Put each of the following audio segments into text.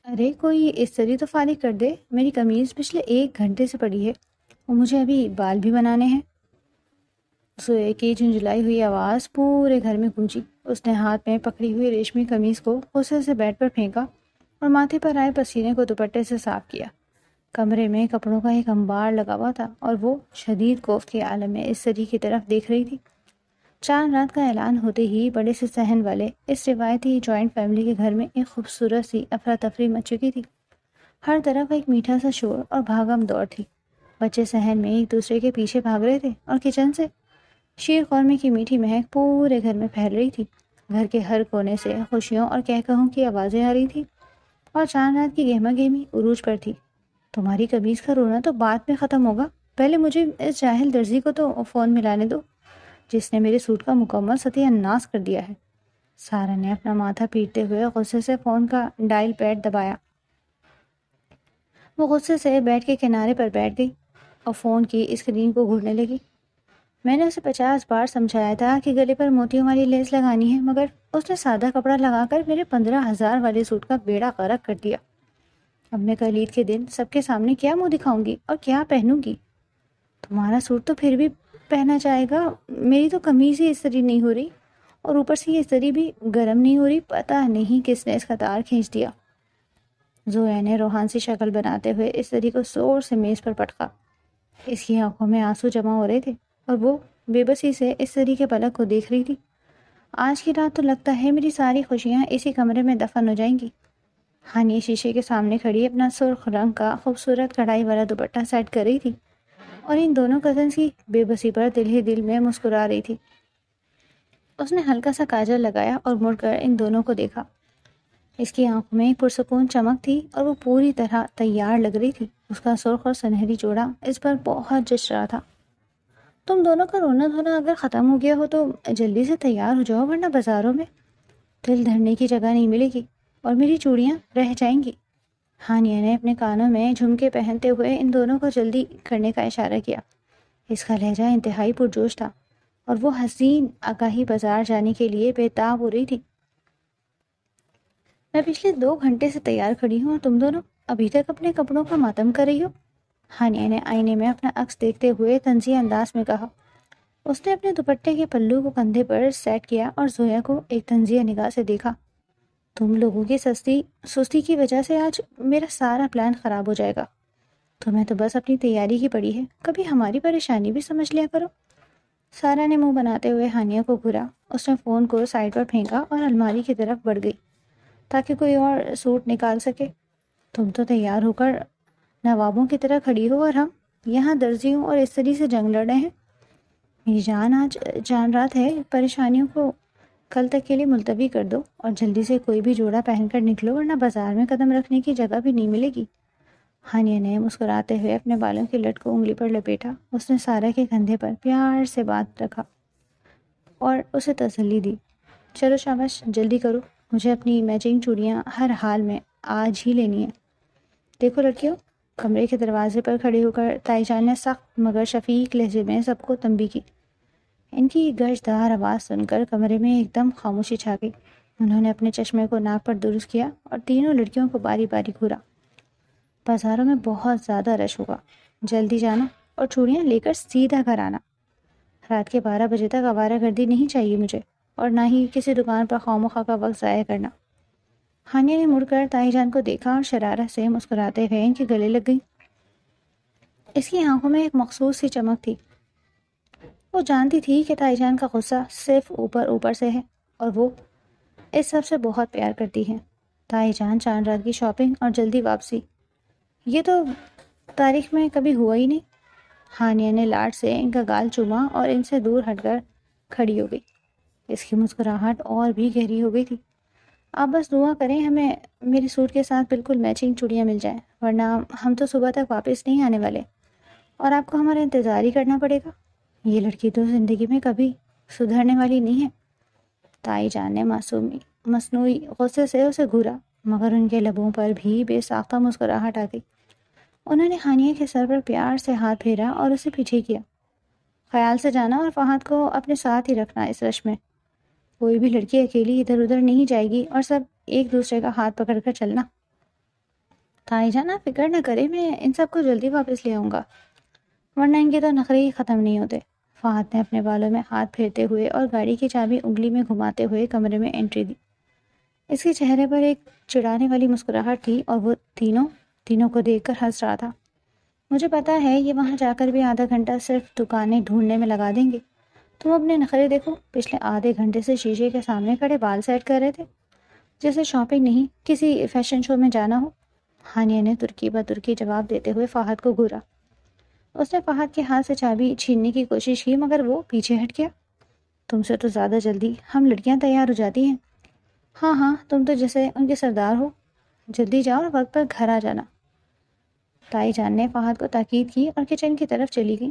ارے کوئی استری تو فارغ کر دے، میری قمیض پچھلے 1 گھنٹے سے پڑی ہے اور مجھے ابھی بال بھی بنانے ہیں۔ سوئے کی جھنجھلائی ہوئی آواز پورے گھر میں گونجی۔ اس نے ہاتھ میں پکڑی ہوئی ریشمی قمیض کو غصے سے بیڈ پر پھینکا اور ماتھے پر آئے پسینے کو دوپٹے سے صاف کیا۔ کمرے میں کپڑوں کا ایک انبار لگا ہوا تھا اور وہ شدید خوف کے عالم میں استری کی طرف دیکھ رہی تھی۔ چاند رات کا اعلان ہوتے ہی بڑے سے صحن والے اس روایتی جوائنٹ فیملی کے گھر میں ایک خوبصورت سی افراتفری مچ چکی تھی۔ ہر طرف ایک میٹھا سا شور اور بھاگم دوڑ تھی۔ بچے صحن میں ایک دوسرے کے پیچھے بھاگ رہے تھے اور کچن سے شیر قورمے کی میٹھی مہک پورے گھر میں پھیل رہی تھی۔ گھر کے ہر کونے سے خوشیوں اور کہکہوں کی آوازیں آ رہی تھی اور چاند رات کی گہما گہمی عروج پر تھی۔ تمہاری قمیض کا رونا تو بعد میں ختم ہوگا، پہلے مجھے اس جاہل درزی کو تو فون ملانے دو جس نے میرے سوٹ کا مکمل ستیہ ناش کر دیا ہے۔ سارا نے اپنا ماتھا پیٹتے ہوئے غصے سے فون کا ڈائل پیڈ دبایا۔ وہ غصے سے بیڈ کے کنارے پر بیٹھ گئی اور فون کی اسکرین کو گھورنے لگی۔ میں نے اسے 50 بار سمجھایا تھا کہ گلے پر موتیوں والی لیس لگانی ہے، مگر اس نے سادہ کپڑا لگا کر میرے 15,000 والے سوٹ کا بیڑا غرق کر دیا۔ اب میں کل عید کے دن سب کے سامنے کیا منہ دکھاؤں گی اور کیا پہنوں گی؟ تمہارا سوٹ تو پھر بھی پہنا جائے گا، میری تو قمیض ہی استری نہیں ہو رہی اور اوپر سے یہ استری بھی گرم نہیں ہو رہی، پتہ نہیں کس نے اس کا تار کھینچ دیا۔ زویا نے روحان سی شکل بناتے ہوئے استری کو زور سے میز پر پٹکا۔ اس کی آنکھوں میں آنسو جمع ہو رہے تھے اور وہ بے بسی سے استری کے پلک کو دیکھ رہی تھی۔ آج کی رات تو لگتا ہے میری ساری خوشیاں اسی کمرے میں دفن ہو جائیں گی۔ ہانی شیشے کے سامنے کھڑی اپنا سرخ رنگ کا خوبصورت کڑھائی والا دوپٹہ سیٹ کر رہی تھی اور ان دونوں کزنس کی بے بسی پر دل ہی دل میں مسکرا رہی تھی۔ اس نے ہلکا سا کاجل لگایا اور مڑ کر ان دونوں کو دیکھا۔ اس کی آنکھوں میں ایک پرسکون چمک تھی اور وہ پوری طرح تیار لگ رہی تھی۔ اس کا سرخ اور سنہری جوڑا اس پر بہت جچ رہا تھا۔ تم دونوں کا رونا دھونا اگر ختم ہو گیا ہو تو جلدی سے تیار ہو جاؤ، ورنہ بازاروں میں دل دھرنے کی جگہ نہیں ملے گی اور میری چوڑیاں رہ جائیں گی۔ ہانیہ نے اپنے کانوں میں جھمکے پہنتے ہوئے ان دونوں کو جلدی کرنے کا اشارہ کیا۔ اس کا لہجہ انتہائی پرجوش تھا اور وہ حسین آگاہی بازار جانے کے لیے بےتاب ہو رہی تھی۔ میں پچھلے 2 گھنٹے سے تیار کھڑی ہوں اور تم دونوں ابھی تک اپنے کپڑوں کا ماتم کر رہی ہو، ہانیہ نے آئینے میں اپنا عکس دیکھتے ہوئے طنزیہ انداز میں کہا۔ اس نے اپنے دوپٹے کے پلو کو کندھے پر سیٹ کیا اور زویا کو ایک طنزیہ نگاہ سے دیکھا۔ تم لوگوں کی سستی کی وجہ سے آج میرا سارا پلان خراب ہو جائے گا۔ تمہیں تو بس اپنی تیاری کی پڑی ہے، کبھی ہماری پریشانی بھی سمجھ لیا کرو۔ سارا نے منہ بناتے ہوئے ہانیہ کو گھورا۔ اس نے فون کو سائڈ پر پھینکا اور الماری کی طرف بڑھ گئی تاکہ کوئی اور سوٹ نکال سکے۔ تم تو تیار ہو کر نوابوں کی طرح کھڑی ہو اور ہم یہاں درزیوں اور استری سے جنگ لڑ رہے ہیں۔ میری جان، آج جان رات ہے، پریشانیوں کو کل تک کے لیے ملتوی کر دو اور جلدی سے کوئی بھی جوڑا پہن کر نکلو، ورنہ بازار میں قدم رکھنے کی جگہ بھی نہیں ملے گی۔ ہانیہ نے مسکراتے ہوئے اپنے بالوں کی لٹ کو انگلی پر لپیٹا۔ اس نے سارا کے کندھے پر پیار سے بات رکھا اور اسے تسلی دی۔ چلو شاباش، جلدی کرو، مجھے اپنی میچنگ چوڑیاں ہر حال میں آج ہی لینی ہیں۔ دیکھو لڑکیوں، کمرے کے دروازے پر کھڑے ہو کر تائی جان نے سخت مگر شفیق لہجے میں سب کو تنبیہ کی۔ ان کی گرجدار آواز سن کر کمرے میں ایک دم خاموشی چھا گئی۔ انہوں نے اپنے چشمے کو ناک پر درست کیا اور تینوں لڑکیوں کو باری باری گھورا۔ بازاروں میں بہت زیادہ رش ہوگا، جلدی جانا اور چوڑیاں لے کر سیدھا گھر آنا۔ رات کے 12 بجے تک آوارہ گردی نہیں چاہیے مجھے، اور نہ ہی کسی دکان پر خواہ کا وقت ضائع کرنا۔ ہانیہ نے مڑ کر تائی جان کو دیکھا اور شرارت سے مسکراتے ہوئے ان کے گلے لگ گئی۔ اس کی آنکھوں میں ایک مخصوص سی چمک تھی۔ وہ جانتی تھی کہ تائی جان کا غصہ صرف اوپر سے ہے اور وہ اس سب سے بہت پیار کرتی ہے۔ تائی جان، چاند رات کی شاپنگ اور جلدی واپسی، یہ تو تاریخ میں کبھی ہوا ہی نہیں۔ ہانیہ نے لاڈ سے ان کا گال چوما اور ان سے دور ہٹ کر کھڑی ہو گئی۔ اس کی مسکراہٹ اور بھی گہری ہو گئی تھی۔ آپ بس دعا کریں ہمیں میرے سوٹ کے ساتھ بالکل میچنگ چوڑیاں مل جائیں، ورنہ ہم تو صبح تک واپس نہیں آنے والے اور آپ کو ہمارا انتظار ہی کرنا پڑے گا۔ یہ لڑکی تو زندگی میں کبھی سدھرنے والی نہیں ہے۔ تائی جان نے مصنوعی غصے سے اسے گھورا، مگر ان کے لبوں پر بھی بے ساختہ مسکراہٹ آ گئی۔ انہوں نے ہانیہ کے سر پر پیار سے ہاتھ پھیرا اور اسے پیچھے کیا۔ خیال سے جانا اور فہد کو اپنے ساتھ ہی رکھنا اس رش میں۔ کوئی بھی لڑکی اکیلی ادھر ادھر نہیں جائے گی اور سب ایک دوسرے کا ہاتھ پکڑ کر چلنا۔ تائی جان آپ فکر نہ کرے، میں ان سب کو جلدی واپس لے آؤں گا، ورنہ ان کے تو نخرے ہی ختم نہیں ہوتے۔ فہد نے اپنے بالوں میں ہاتھ پھیرتے ہوئے اور گاڑی کی چابی انگلی میں گھماتے ہوئے کمرے میں انٹری دی۔ اس کے چہرے پر ایک چڑھانے والی مسکراہٹ تھی اور وہ تینوں کو دیکھ کر ہنس رہا تھا۔ مجھے پتا ہے یہ وہاں جا کر بھی آدھا گھنٹہ صرف دکانیں ڈھونڈنے میں لگا دیں گے۔ تم اپنے نخرے دیکھو، پچھلے آدھے گھنٹے سے شیشے کے سامنے کھڑے بال سیٹ کر رہے تھے جیسے شاپنگ نہیں کسی فیشن شو میں جانا ہو۔ ہانیہ نے ترکی بہ ترکی جواب دیتے ہوئے فہد کو گھورا۔ اس نے فہد کے ہاتھ سے چابی چھیننے کی کوشش کی مگر وہ پیچھے ہٹ گیا۔ تم سے تو زیادہ جلدی ہم لڑکیاں تیار ہو جاتی ہیں۔ ہاں تم تو جیسے ان کے سردار ہو، جلدی جاؤ اور وقت پر گھر آ جانا۔ تائی جان نے فہد کو تاکید کی اور کچن کی طرف چلی گئی۔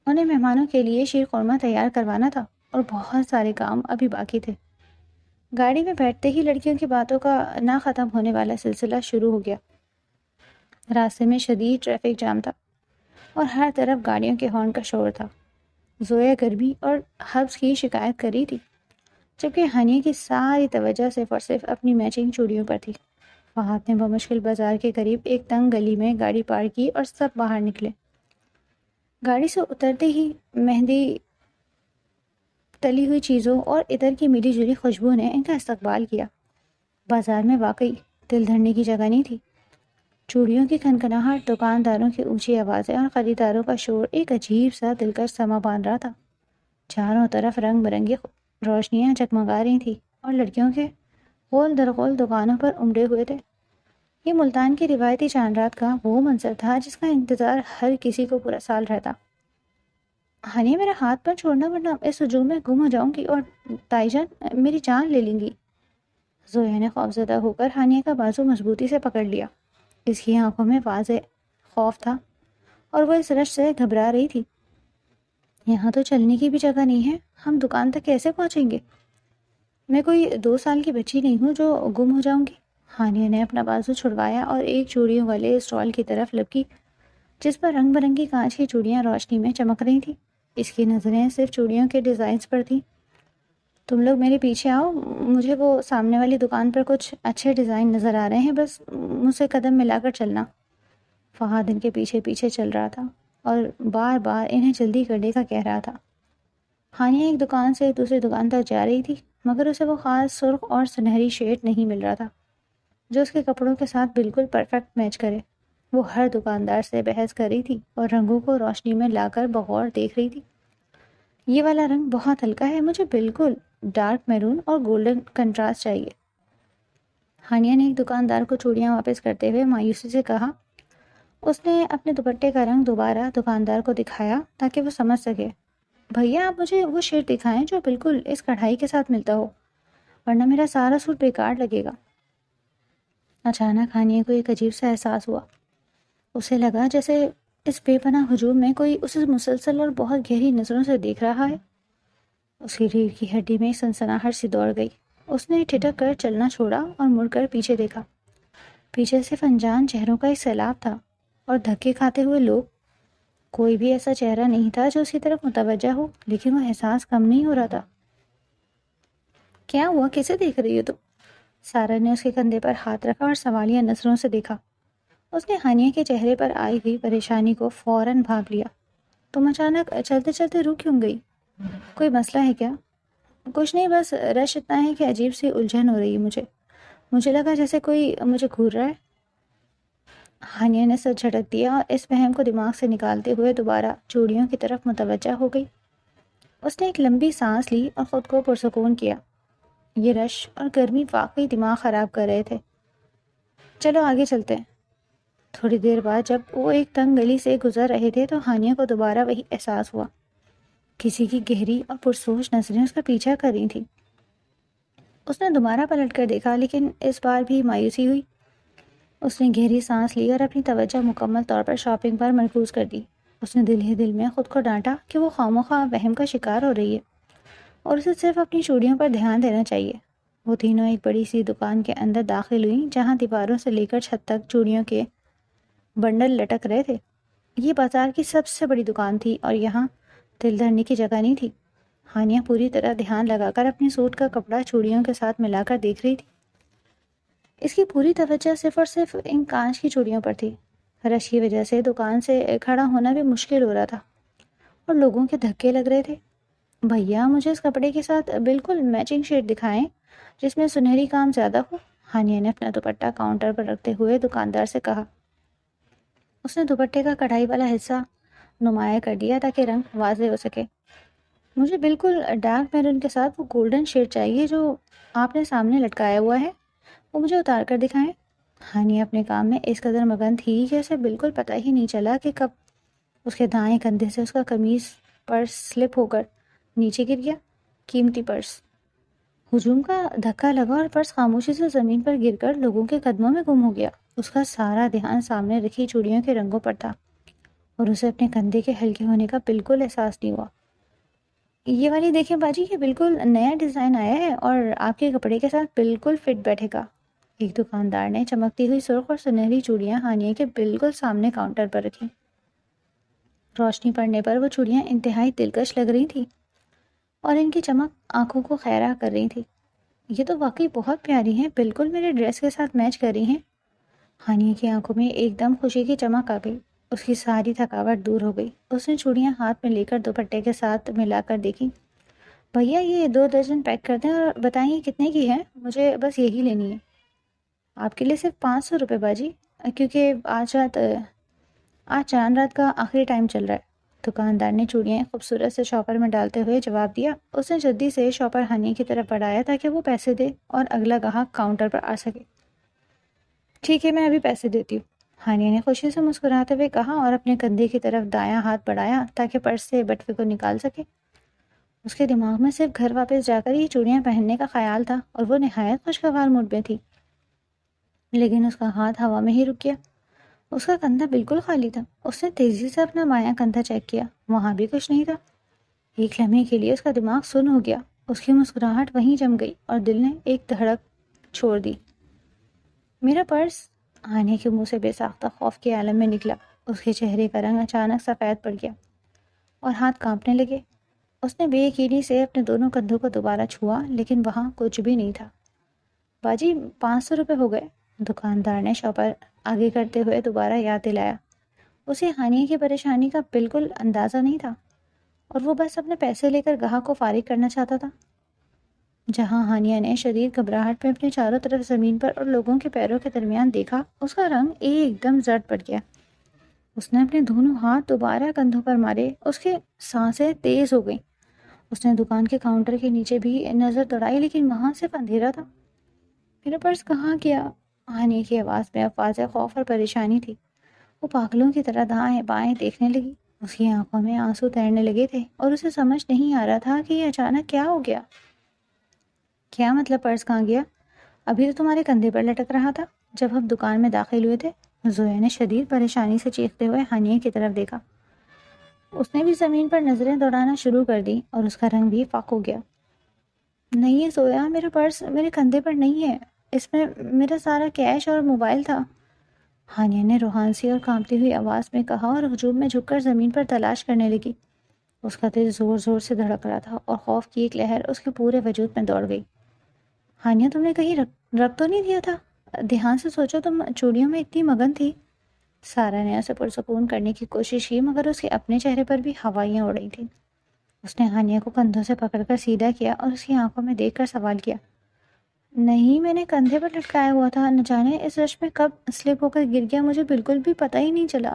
انہیں مہمانوں کے لیے شیر قورمہ تیار کروانا تھا اور بہت سارے کام ابھی باقی تھے۔ گاڑی میں بیٹھتے ہی لڑکیوں کی باتوں کا نہ ختم ہونے والا سلسلہ شروع ہو گیا۔ راستے میں شدید ٹریفک جام تھا اور ہر طرف گاڑیوں کے ہارن کا شور تھا۔ زویا گرمی اور حبس کی شکایت کر رہی تھی، جبکہ ہانیہ کی ساری توجہ صرف اور صرف اپنی میچنگ چوڑیوں پر تھی۔ فہد نے بمشکل بازار کے قریب ایک تنگ گلی میں گاڑی پارک کی اور سب باہر نکلے۔ گاڑی سے اترتے ہی مہندی، تلی ہوئی چیزوں اور عطر کی ملی جلی خوشبو نے ان کا استقبال کیا۔ بازار میں واقعی دل دھرنے کی جگہ نہیں تھی۔ چوڑیوں کی کھنکھناہٹ، دکانداروں کی اونچی آوازیں اور خریداروں کا شور ایک عجیب سا دلکش سما باندھ رہا تھا۔ چاروں طرف رنگ برنگی روشنیاں جگمگا رہی تھیں اور لڑکیوں کے غول در غول دکانوں پر امڑے ہوئے تھے۔ یہ ملتان کی روایتی چاند رات کا وہ منظر تھا جس کا انتظار ہر کسی کو پورا سال رہتا۔ ہانیہ میرا ہاتھ پر چھوڑنا ورنہ اس ہجوم میں گم ہو جاؤں گی اور تائی جان میری جان لے لیں گی۔ زویا نے خوفزدہ ہو کر ہانیہ کا بازو مضبوطی سے پکڑ لیا۔ اس کی آنکھوں میں واضح خوف تھا اور وہ اس رشک سے گھبرا رہی تھی۔ یہاں تو چلنے کی بھی جگہ نہیں ہے، ہم دکان تک کیسے پہنچیں گے؟ میں کوئی 2 سال کی بچی نہیں ہوں جو گم ہو جاؤں گی۔ ہانیہ نے اپنا بازو چھڑوایا اور ایک چوڑیوں والے اسٹال کی طرف لپکی جس پر رنگ برنگی کانچ کی چوڑیاں روشنی میں چمک رہی تھیں۔ اس کی نظریں صرف چوڑیوں کے ڈیزائنز پر تھیں۔ تم لوگ میرے پیچھے آؤ، مجھے وہ سامنے والی دکان پر کچھ اچھے ڈیزائن نظر آ رہے ہیں، بس مجھ سے قدم ملا کر چلنا۔ فہد ان کے پیچھے پیچھے چل رہا تھا اور بار بار انہیں جلدی کرنے کا کہہ رہا تھا۔ ہانیہ ایک دکان سے دوسری دکان تک جا رہی تھی مگر اسے وہ خاص سرخ اور سنہری شیڈ نہیں مل رہا تھا جو اس کے کپڑوں کے ساتھ بالکل پرفیکٹ میچ کرے۔ وہ ہر دکاندار سے بحث کر رہی تھی اور رنگوں کو روشنی میں لا کر بغور دیکھ رہی تھی۔ یہ والا رنگ بہت ہلکا ہے، مجھے بالکل ڈارک میرون اور گولڈن کنٹراسٹ چاہیے۔ ہانیہ نے ایک دکاندار کو چوڑیاں واپس کرتے ہوئے مایوسی سے کہا۔ اس نے اپنے دوپٹے کا رنگ دوبارہ دکاندار کو دکھایا تاکہ وہ سمجھ سکے۔ بھیا آپ مجھے وہ شیڈ دکھائیں جو بالکل اس کڑھائی کے ساتھ ملتا ہو، ورنہ میرا سارا سوٹ بیکار لگے گا۔ اچانک ہانیہ کو ایک عجیب سا احساس ہوا۔ اسے لگا جیسے اس بے پناہ ہجوم میں کوئی اسے مسلسل اور بہت گہری نظروں سے دیکھ رہا ہے۔ اس کی ریڑھ کی ہڈی میں سنسناہٹ سی دوڑ گئی۔ اس نے ٹھٹک کر چلنا چھوڑا اور مڑ کر پیچھے دیکھا۔ پیچھے صرف انجان چہروں کا ایک سیلاب تھا اور دھکے کھاتے ہوئے لوگ۔ کوئی بھی ایسا چہرہ نہیں تھا جو اس کی طرف متوجہ ہو، لیکن وہ احساس کم نہیں ہو رہا تھا۔ کیا ہوا، کیسے دیکھ رہی ہو تم؟ سارا نے اس کے کندھے پر ہاتھ رکھا اور سوالیہ نظروں سے دیکھا۔ اس نے ہانیہ کے چہرے پر آئی ہوئی پریشانی کو فوراً بھانپ لیا۔ تم اچانک چلتے چلتے رک کیوں گئی؟ کوئی مسئلہ ہے کیا؟ کچھ نہیں، بس رش اتنا ہے کہ عجیب سی الجھن ہو رہی ہے مجھے لگا جیسے کوئی مجھے گھور رہا ہے۔ ہانیہ نے سر جھٹک دیا اور اس وہم کو دماغ سے نکالتے ہوئے دوبارہ چوڑیوں کی طرف متوجہ ہو گئی۔ اس نے ایک لمبی سانس لی اور خود کو پرسکون کیا۔ یہ رش اور گرمی واقعی دماغ خراب کر رہے تھے۔ چلو آگے چلتے ہیں۔ تھوڑی دیر بعد جب وہ ایک تنگ گلی سے گزر رہے تھے تو ہانیہ کو دوبارہ وہی احساس ہوا۔ کسی کی گہری اور پرسوچ نظریں اس کا پیچھا کر رہی تھیں۔ اس نے دوبارہ پلٹ کر دیکھا لیکن اس بار بھی مایوسی ہوئی۔ اس نے گہری سانس لی اور اپنی توجہ مکمل طور پر شاپنگ پر مرکوز کر دی۔ اس نے دل ہی دل میں خود کو ڈانٹا کہ وہ خواہ وہم کا شکار ہو رہی ہے اور اسے صرف اپنی چوڑیوں پر دھیان دینا چاہیے۔ وہ تینوں ایک بڑی سی دکان کے اندر داخل ہوئیں جہاں دیواروں سے لے کر چھت تک چوڑیوں کے بنڈل لٹک رہے تھے۔ یہ بازار کی سب سے بڑی دکان تھی اور یہاں دل دھرنے کی جگہ نہیں تھی۔ ہانیہ پوری طرح دھیان لگا کر اپنے سوٹ کا کپڑا چوڑیوں کے ساتھ ملا کر دیکھ رہی تھی۔ اس کی پوری توجہ صرف اور صرف ان کانچ کی چوڑیوں پر تھی۔ رش کی وجہ سے دکان سے کھڑا ہونا بھی مشکل ہو رہا تھا اور لوگوں کے دھکے لگ رہے تھے۔ بھیا مجھے اس کپڑے کے ساتھ بالکل میچنگ شیڈ دکھائیں جس میں سنہری کام زیادہ ہو، ہانیہ نے اپنا دوپٹہ کاؤنٹر پر رکھتے ہوئے دکاندار سے کہا۔ اس نے دوپٹے کا کڑھائی والا حصہ نمایاں کر دیا تاکہ رنگ واضح ہو سکے۔ مجھے بالکل ڈارک میرون کے ساتھ وہ گولڈن شیڈ چاہیے جو آپ نے سامنے لٹکایا ہوا ہے، وہ مجھے اتار کر دکھائیں۔ ہانیہ اپنے کام میں اس قدر مگن تھی کہ اسے بالکل پتہ ہی نہیں چلا کہ کب اس کے دائیں کندھے سے اس کا قمیض پرس سلپ ہو کر نیچے گر گیا۔ قیمتی پرس۔ ہجوم کا دھکا لگا اور پرس خاموشی سے زمین پر گر کر لوگوں کے قدموں میں گم ہو گیا۔ اس کا سارا دھیان سامنے رکھی چوڑیوں کے رنگوں پر تھا اور اسے اپنے کندھے کے ہلکے ہونے کا بالکل احساس نہیں ہوا۔ یہ والی دیکھیں باجی، یہ بالکل نیا ڈیزائن آیا ہے اور آپ کے کپڑے کے ساتھ بالکل فٹ بیٹھے گا۔ ایک دکاندار نے چمکتی ہوئی سرخ اور سنہری چوڑیاں ہانیہ کے بالکل سامنے کاؤنٹر پر رکھی۔ روشنی پڑنے پر وہ چوڑیاں انتہائی دلکش لگ رہی تھیں اور ان کی چمک آنکھوں کو خیرہ کر رہی تھی۔ یہ تو واقعی بہت پیاری ہیں، بالکل میرے ڈریس کے ساتھ میچ کر رہی ہیں۔ ہانیہ کی آنکھوں میں ایک دم خوشی کی چمک آ گئی۔ اس کی ساری تھکاوٹ دور ہو گئی۔ اس نے چوڑیاں ہاتھ میں لے کر دوپٹے کے ساتھ ملا کر دیکھی۔ بھیا یہ 2 درجن پیک کر دیں اور بتائیں یہ کتنے کی ہے؟ مجھے بس یہی لینی ہے۔ آپ کے لیے صرف 500 روپے باجی، کیونکہ آج چاند رات کا آخری ٹائم چل رہا ہے۔ دکاندار نے چوڑیاں خوبصورت سے شاپر میں ڈالتے ہوئے جواب دیا۔ اس نے جلدی سے شاپر ہانیہ کی طرف بڑھایا تاکہ وہ پیسے دے اور اگلا گاہک کاؤنٹر پر آ سکے۔ ٹھیک ہے، میں ابھی پیسے دیتی ہوں، ہانیہ نے خوشی سے مسکراتے ہوئے کہا اور اپنے کندھے کی طرف دایاں ہاتھ بڑھایا تاکہ پرس سے بٹوے کو نکال سکے۔ اس کے دماغ میں صرف گھر واپس جا کر یہ چوڑیاں پہننے کا خیال تھا اور وہ نہایت خوشگوار موڈ میں تھی، لیکن اس کا ہاتھ ہوا میں ہی رک گیا۔ اس کا کندھا بالکل خالی تھا۔ اس نے تیزی سے اپنا بایاں کندھا چیک کیا، وہاں بھی کچھ نہیں تھا۔ ایک لمحے کے لیے اس کا دماغ سن ہو گیا۔ اس کی مسکراہٹ وہیں جم گئی اور دل نے ایک دھڑک چھوڑ دی۔ میرا پرس؟ ہانیہ کے منہ سے بے ساختہ خوف کے عالم میں نکلا۔ اس کے چہرے کا رنگ اچانک سفید پڑ گیا اور ہاتھ کانپنے لگے۔ اس نے بے یقینی سے اپنے دونوں کندھوں کو دوبارہ چھوا، لیکن وہاں کچھ بھی نہیں تھا۔ باجی 500 روپے ہو گئے، دکاندار نے شاپر آگے کرتے ہوئے دوبارہ یاد دلایا۔ اسے ہانیہ کی پریشانی کا بالکل اندازہ نہیں تھا اور وہ بس اپنے پیسے لے کر گاہک کو فارغ کرنا چاہتا تھا۔ جہاں ہانیہ نے شدید گھبراہٹ میں اپنے چاروں طرف زمین پر اور لوگوں کے پیروں کے درمیان دیکھا، اس کا رنگ ایک دم زرد پڑ گیا۔ اس نے اپنے دونوں ہاتھ دوبارہ کندھوں پر مارے، اس کے سانسیں تیز ہو گئیں۔ اس نے دکان کے کاؤنٹر کے نیچے بھی نظر دوڑائی، لیکن وہاں صرف اندھیرا تھا۔ میرا پرس کہاں گیا؟ ہانیہ کی آواز میں اب واضح خوف اور پریشانی تھی۔ وہ پاگلوں کی طرح دائیں بائیں دیکھنے لگی۔ اس کی آنکھوں میں آنسو تیرنے لگے تھے اور اسے سمجھ نہیں آ رہا تھا کہ یہ اچانک کیا ہو گیا۔ کیا مطلب پرس کہاں گیا؟ ابھی تو تمہارے کندھے پر لٹک رہا تھا جب ہم دکان میں داخل ہوئے تھے۔ زویا نے شدید پریشانی سے چیختے ہوئے ہانیہ کی طرف دیکھا۔ اس نے بھی زمین پر نظریں دوڑانا شروع کر دی اور اس کا رنگ بھی فاق ہو گیا۔ نہیں ہے زویا، میرا پرس میرے کندھے پر نہیں ہے، اس میں میرا سارا کیش اور موبائل تھا، ہانیہ نے روحان سی اور کانپتی ہوئی آواز میں کہا اور ہجوم میں جھک کر زمین پر تلاش کرنے لگی۔ اس کا دل زور زور سے دھڑک رہا تھا اور خوف کی ایک لہر اس کے پورے وجود میں دوڑ گئی۔ ہانیہ تم نے کہیں رکھ تو نہیں دیا تھا؟ دھیان سے سوچو، تم چوڑیوں میں اتنی مگن تھی۔ سارا نے اسے پرسکون کرنے کی کوشش کی، مگر اس کے اپنے چہرے پر بھی ہوائیاں اڑ رہی تھیں۔ اس نے ہانیہ کو کندھوں سے پکڑ کر سیدھا کیا اور اس کی آنکھوں میں دیکھ کر سوال کیا۔ نہیں، میں نے کندھے پر لٹکایا ہوا تھا، نہ جانے اس رش میں کب سلپ ہو کر گر گیا، مجھے بالکل بھی پتہ ہی نہیں چلا،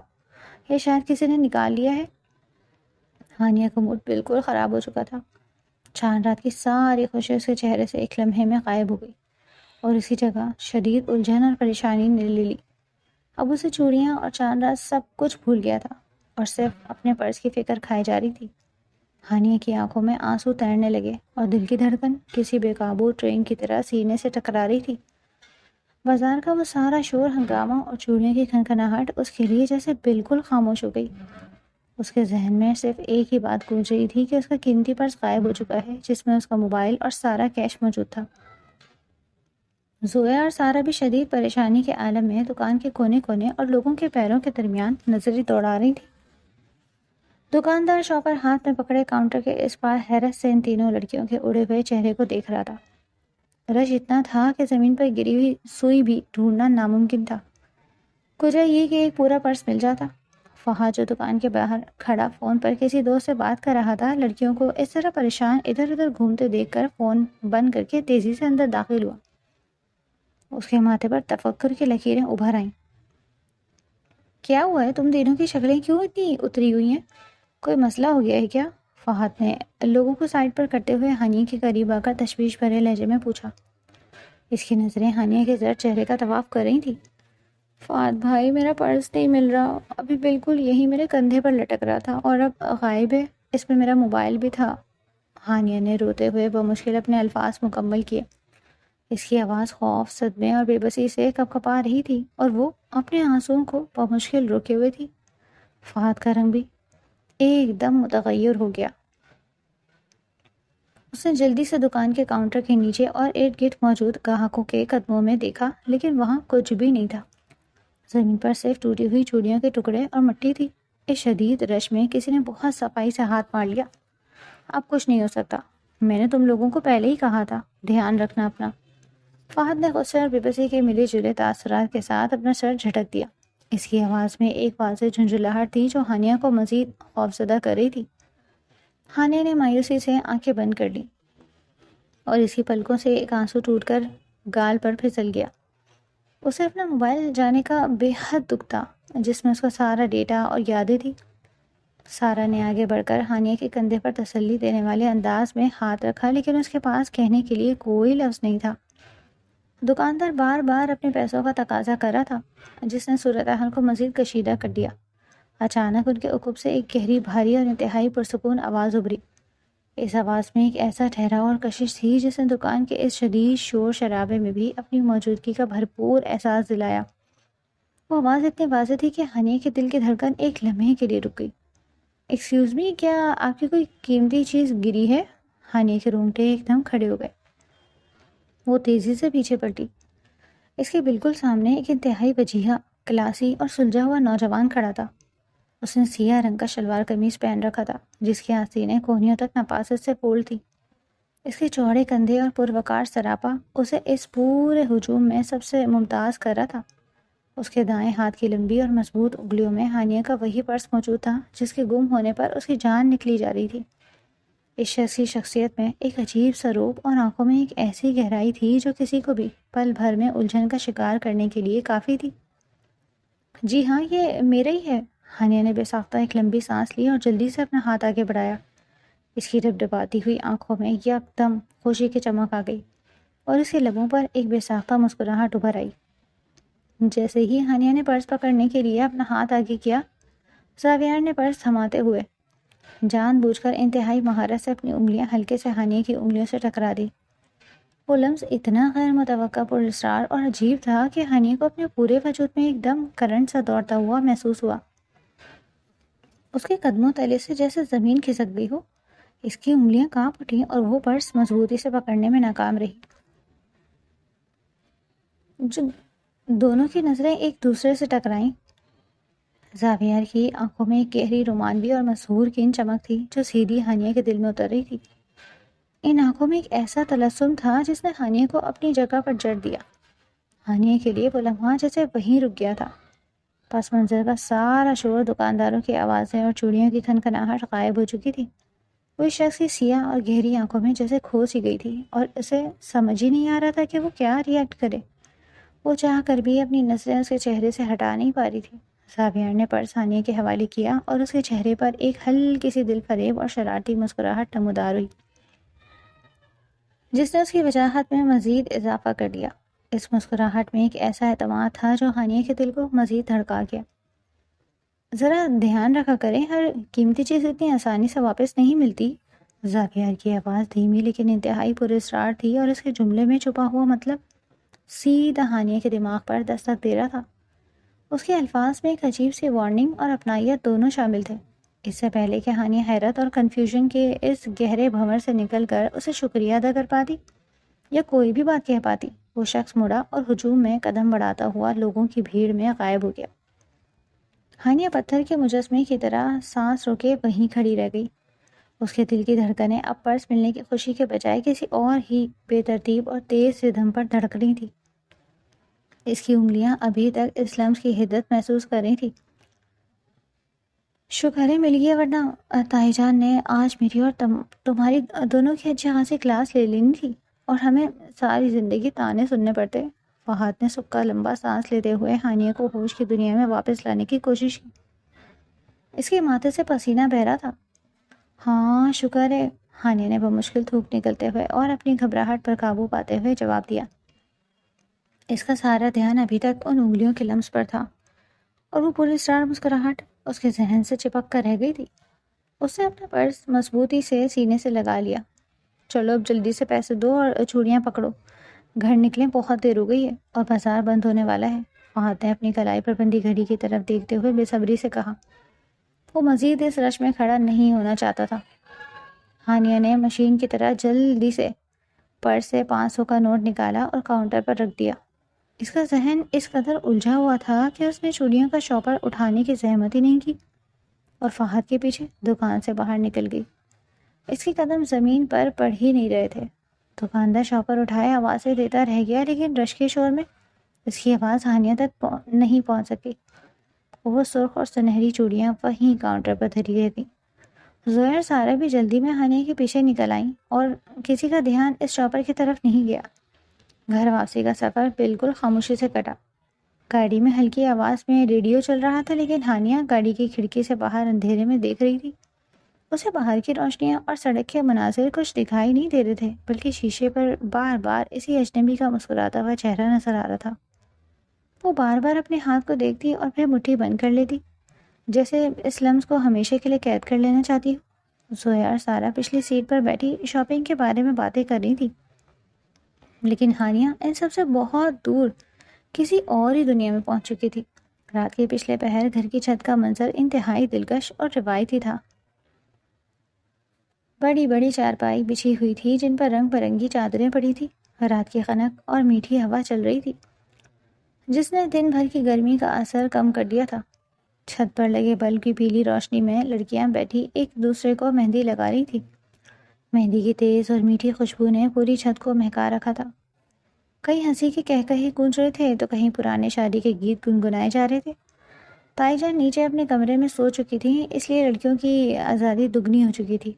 یہ شاید کسی نے نکال لیا ہے۔ ہانیہ کا موڈ بالکل خراب ہو چکا تھا۔ چاند رات کی ساری خوشی اس کے چہرے سے ایک لمحے میں غائب ہو گئی اور اسی جگہ شدید الجھن اور پریشانی نے لے لی۔ اب اسے چوڑیاں اور چاند رات سب کچھ بھول گیا تھا اور صرف اپنے پرس کی فکر کھائے جا رہی تھی۔ ہانیہ کی آنکھوں میں آنسو تیرنے لگے اور دل کی دھڑکن کسی بے قابو ٹرین کی طرح سینے سے ٹکرا رہی تھی۔ بازار کا وہ سارا شور ہنگامہ اور چوڑیوں کی کھنکھناہٹ اس کے لیے جیسے بالکل خاموش ہو گئی۔ اس کے ذہن میں صرف ایک ہی بات گونج رہی تھی کہ اس کا قیمتی پرس غائب ہو چکا ہے، جس میں اس کا موبائل اور سارا کیش موجود تھا۔ زویا اور سارا بھی شدید پریشانی کے عالم میں دکان کے کونے کونے اور لوگوں کے پیروں کے درمیان نظریں دوڑا رہی تھی۔ دکاندار شاپر ہاتھ میں پکڑے کاؤنٹر کے اس پار حیرت سے ان تینوں لڑکیوں کے اڑے ہوئے چہرے کو دیکھ رہا تھا۔ رش اتنا تھا کہ زمین پر گری ہوئی سوئی بھی ڈھونڈنا ناممکن تھا۔ کجا یہ کہ ایک پورا پرس مل جاتا۔ فہد جو دکان کے باہر کھڑا فون پر کسی دوست سے بات کر رہا تھا، لڑکیوں کو اس طرح پریشان ادھر ادھر گھومتے دیکھ کر فون بند کر کے تیزی سے اندر داخل ہوا۔ اس کے ماتھے پر تفکر کی لکیریں ابھر آئیں۔ کیا ہوا ہے؟ تم دونوں کی شکلیں کیوں اتنی اتری ہوئی ہیں؟ کوئی مسئلہ ہو گیا ہے کیا؟ فہد نے لوگوں کو سائڈ پر کرتے ہوئے ہانیہ کے قریب آ کر تشویش بھرے لہجے میں پوچھا۔ اس کی نظریں ہانیہ کے زرد چہرے کا طواف کر رہی تھی۔ فہد بھائی، میرا پرس نہیں مل رہا، ابھی بالکل یہی میرے کندھے پر لٹک رہا تھا اور اب غائب ہے، اس میں میرا موبائل بھی تھا۔ ہانیہ نے روتے ہوئے بمشکل اپنے الفاظ مکمل کیے۔ اس کی آواز خوف، صدمے اور بے بسی سے کپکپا رہی تھی اور وہ اپنے آنسوؤں کو بمشکل روکے ہوئے تھی۔ فہد کا رنگ بھی ایک دم متغیر ہو گیا۔ اس نے جلدی سے دکان کے کاؤنٹر کے نیچے اور ارد گرد موجود گاہکوں کے قدموں میں دیکھا، لیکن وہاں کچھ بھی نہیں تھا۔ زمین پر صرف ٹوٹی ہوئی چوڑیوں کے ٹکڑے اور مٹی تھی۔ اس شدید رش میں کسی نے بہت صفائی سے ہاتھ مار لیا۔ اب کچھ نہیں ہو سکتا، میں نے تم لوگوں کو پہلے ہی کہا تھا، دھیان رکھنا اپنا۔ فہد نے غصے اور بے بسی کے ملے جلے تاثرات کے ساتھ اپنا سر جھٹک دیا۔ اس کی آواز میں ایک واضح جھنجھلاہٹ تھی جو ہانیہ کو مزید خوفزدہ کر رہی تھی۔ ہانیہ نے مایوسی سے آنکھیں بند کر لی اور اس کی پلکوں سے ایک آنسو ٹوٹ کر گال پر پھسل گیا۔ اسے اپنا موبائل جانے کا بے حد دکھ تھا، جس میں اس کا سارا ڈیٹا اور یادیں تھی۔ سارا نے آگے بڑھ کر ہانیہ کے کندھے پر تسلی دینے والے انداز میں ہاتھ رکھا، لیکن اس کے پاس کہنے کے لیے کوئی لفظ نہیں تھا۔ دکاندار بار بار اپنے پیسوں کا تقاضا کر رہا تھا، جس نے صورتحال کو مزید کشیدہ کر دیا۔ اچانک ان کے عقب سے ایک گہری، بھاری اور انتہائی پرسکون آواز ابھری۔ اس آواز میں ایک ایسا ٹھہراؤ اور کشش تھی جس نے دکان کے اس شدید شور شرابے میں بھی اپنی موجودگی کا بھرپور احساس دلایا۔ وہ آواز اتنی واضح تھی کہ ہانیہ کے دل کی دھڑکن ایک لمحے کے لیے رک گئی۔ ایکسکیوز می، کیا آپ کی کوئی قیمتی چیز گری ہے؟ ہانیہ کے رونگٹے ایک دم کھڑے ہو گئے۔ وہ تیزی سے پیچھے پلٹی۔ اس کے بالکل سامنے ایک انتہائی وجیہہ، کلاسی اور سلجھا ہوا نوجوان کھڑا تھا۔ اس نے سیاہ رنگ کا شلوار قمیص پہن رکھا تھا، جس کی آستینیں کونیوں تک نپاست سے فولڈ تھی۔ اس کے چوڑے کندھے اور پروقار سراپا اسے اس پورے ہجوم میں سب سے ممتاز کر رہا تھا۔ اس کے دائیں ہاتھ کی لمبی اور مضبوط انگلیوں میں ہانیہ کا وہی پرس موجود تھا جس کے گم ہونے پر اس کی جان نکلی جا رہی تھی۔ اس شخص کی شخصیت میں ایک عجیب سا روپ اور آنکھوں میں ایک ایسی گہرائی تھی جو کسی کو بھی پل بھر میں الجھن کا شکار کرنے کے لیے کافی تھی۔ جی ہاں، یہ میرا ہی ہے۔ ہانیہ نے بے ساختہ ایک لمبی سانس لی اور جلدی سے اپنا ہاتھ آگے بڑھایا۔ اس کی ڈبڈباتی ہوئی آنکھوں میں یکدم خوشی کی چمک آ گئی اور اس کے لبوں پر ایک بے ساختہ مسکراہٹ ابھر آئی۔ جیسے ہی ہانیہ نے پرس پکڑنے کے لیے اپنا ہاتھ آگے کیا، زاویار نے پرس تھماتے ہوئے جان بوجھ کر انتہائی مہارت سے اپنی انگلیاں ہلکے سے ہانیہ کی انگلیوں سے ٹکرا دی۔ وہ لمس اتنا غیر متوقع، پراسرار اور عجیب تھا کہ ہانیہ کو اپنے پورے وجود میں ایک دم کرنٹ سا دوڑتا ہوا محسوس ہوا۔ اس کے قدموں تلے سے جیسے زمین کھسک گئی ہو۔ اس کی انگلیاں کانپ اٹھیں اور وہ پرس مضبوطی سے پکڑنے میں ناکام رہی۔ دونوں کی نظریں ایک دوسرے سے ٹکرائیں۔ زاویار کی آنکھوں میں ایک گہری، رومانوی اور مسحور کن چمک تھی جو سیدھی ہانیہ کے دل میں اتر رہی تھی۔ ان آنکھوں میں ایک ایسا تلسم تھا جس نے ہانیہ کو اپنی جگہ پر جڑ دیا۔ ہانیہ کے لیے وہ لمحہ جیسے وہیں رک گیا تھا۔ پس منظر کا سارا شور، دکانداروں کی آوازیں اور چوڑیوں کی کھنکھناہٹ غائب ہو چکی تھی۔ وہ اس شخص کی سیاہ اور گہری آنکھوں میں جیسے کھو سی گئی تھی اور اسے سمجھ ہی نہیں آ رہا تھا کہ وہ کیا ریئیکٹ کرے۔ وہ چاہ کر بھی اپنی نظریں اس کے چہرے سے ہٹا نہیں پا رہی تھی۔ زاویار نے پرس ہانیہ کے حوالے کیا اور اس کے چہرے پر ایک ہلکی سی دل فریب اور شرارتی مسکراہٹ نمودار ہوئی، جس نے اس کی وجاہت میں مزید اضافہ کر دیا۔ اس مسکراہٹ میں ایک ایسا اعتماد تھا جو ہانیہ کے دل کو مزید دھڑکا گیا۔ ذرا دھیان رکھا کریں، ہر قیمتی چیز اتنی آسانی سے واپس نہیں ملتی۔ زاویار کی آواز دھیمی لیکن انتہائی پراسرار تھی اور اس کے جملے میں چھپا ہوا مطلب سیدھا ہانیہ کے دماغ پر دستک دے رہا تھا۔ اس کے الفاظ میں ایک عجیب سی وارننگ اور اپنائیت دونوں شامل تھے۔ اس سے پہلے کہ ہانیہ حیرت اور کنفیوژن کے اس گہرے بھنور سے نکل کر اسے شکریہ ادا کر پاتی یا کوئی بھی بات کہہ پاتی، وہ شخص مڑا اور ہجوم میں قدم بڑھاتا ہوا لوگوں کی بھیڑ میں غائب ہو گیا۔ ہانیہ پتھر کے مجسمے کی طرح سانس روکے وہیں کھڑی رہ گئی۔ اس کے دل کی دھڑکنیں اب پرس ملنے کی خوشی کے بجائے کسی اور ہی بے ترتیب اور تیز ردھم پر دھڑک رہی تھی۔ اس کی انگلیاں ابھی تک اس لمس کی حدت محسوس کر رہی تھی۔ شکر ہے مل گیا، ورنہ تائی جان نے آج میری اور تمہاری دونوں کی اچھی خاصی کلاس لے لینی تھی اور ہمیں ساری زندگی تانے سننے پڑتے۔ فہد نے سکا لمبا سانس لیتے ہوئے ہانیہ کو ہوش کی دنیا میں واپس لانے کی کوشش کی۔ اس کے ماتھے سے پسینہ بہ رہا تھا۔ ہاں شکر ہے، ہانیہ نے بمشکل تھوک نکلتے ہوئے اور اپنی گھبراہٹ پر قابو پاتے ہوئے جواب دیا۔ اس کا سارا دھیان ابھی تک ان انگلیوں کے لمس پر تھا اور وہ پوری اسٹار مسکراہٹ اس کے ذہن سے چپک کر رہ گئی تھی۔ اس نے اپنا پرس مضبوطی سے سینے سے لگا لیا۔ چلو اب جلدی سے پیسے دو اور چوڑیاں پکڑو، گھر نکلیں، بہت دیر ہو گئی ہے اور بازار بند ہونے والا ہے۔ فہد نے اپنی کلائی پر بندی گھڑی کی طرف دیکھتے ہوئے بے صبری سے کہا۔ وہ مزید اس رش میں کھڑا نہیں ہونا چاہتا تھا۔ ہانیہ نے مشین کی طرح جلدی سے پرس سے 500 کا نوٹ نکالا اور کاؤنٹر پر رکھ دیا۔ اس کا ذہن اس قدر الجھا ہوا تھا کہ اس نے چوڑیوں کا شاپر اٹھانے کی زحمت ہی نہیں کی اور فہد کے پیچھے دکان سے باہر نکل گئی۔ اس کے قدم زمین پر پڑ ہی نہیں رہے تھے۔ دکاندار شاپر اٹھائے آوازیں دیتا رہ گیا، لیکن رش کے شور میں اس کی آواز ہانیہ تک نہیں پہنچ سکی۔ وہ سرخ اور سنہری چوڑیاں وہیں کاؤنٹر پر دھری رہ گئیں۔ زویا اور سارا بھی جلدی میں ہانیہ کے پیچھے نکل آئیں اور کسی کا دھیان اس شاپر کی طرف نہیں گیا۔ گھر واپسی کا سفر بالکل خاموشی سے کٹا۔ گاڑی میں ہلکی آواز میں ریڈیو چل رہا تھا، لیکن ہانیہ گاڑی کی کھڑکی سے باہر اندھیرے میں دیکھ رہی تھی۔ اسے باہر کی روشنیاں اور سڑک کے مناظر کچھ دکھائی نہیں دے رہے تھے، بلکہ شیشے پر بار بار اسی اجنبی کا مسکراتا ہوا چہرہ نظر آ رہا تھا۔ وہ بار بار اپنے ہاتھ کو دیکھتی اور پھر مٹھی بند کر لیتی، جیسے اس لمس کو ہمیشہ کے لیے قید کر لینا چاہتی ہو۔ زویا اور سارا پچھلی سیٹ پر بیٹھی شاپنگ کے بارے میں باتیں کر رہی تھی، لیکن ہانیہ ان سب سے بہت دور کسی اور ہی دنیا میں پہنچ چکی تھی۔ رات کے پچھلے پہر گھر کی چھت کا منظر انتہائی دلکش اور روایتی تھا۔ بڑی بڑی چارپائی بچھی ہوئی تھی جن پر رنگ برنگی چادریں پڑی تھی۔ رات کی خنک اور میٹھی ہوا چل رہی تھی جس نے دن بھر کی گرمی کا اثر کم کر دیا تھا۔ چھت پر لگے بلب کی پیلی روشنی میں لڑکیاں بیٹھی ایک دوسرے کو مہندی لگا رہی تھی۔ مہندی کی تیز اور میٹھی خوشبو نے پوری چھت کو مہکا رکھا تھا۔ کہیں ہنسی کے کہکہے گونج رہے تھے تو کہیں پرانے شادی کے گیت گنگنائے جا رہے تھے۔ تائی جان نیچے اپنے کمرے میں سو چکی تھیں، اس لیے لڑکیوں کی آزادی دگنی ہو چکی تھی۔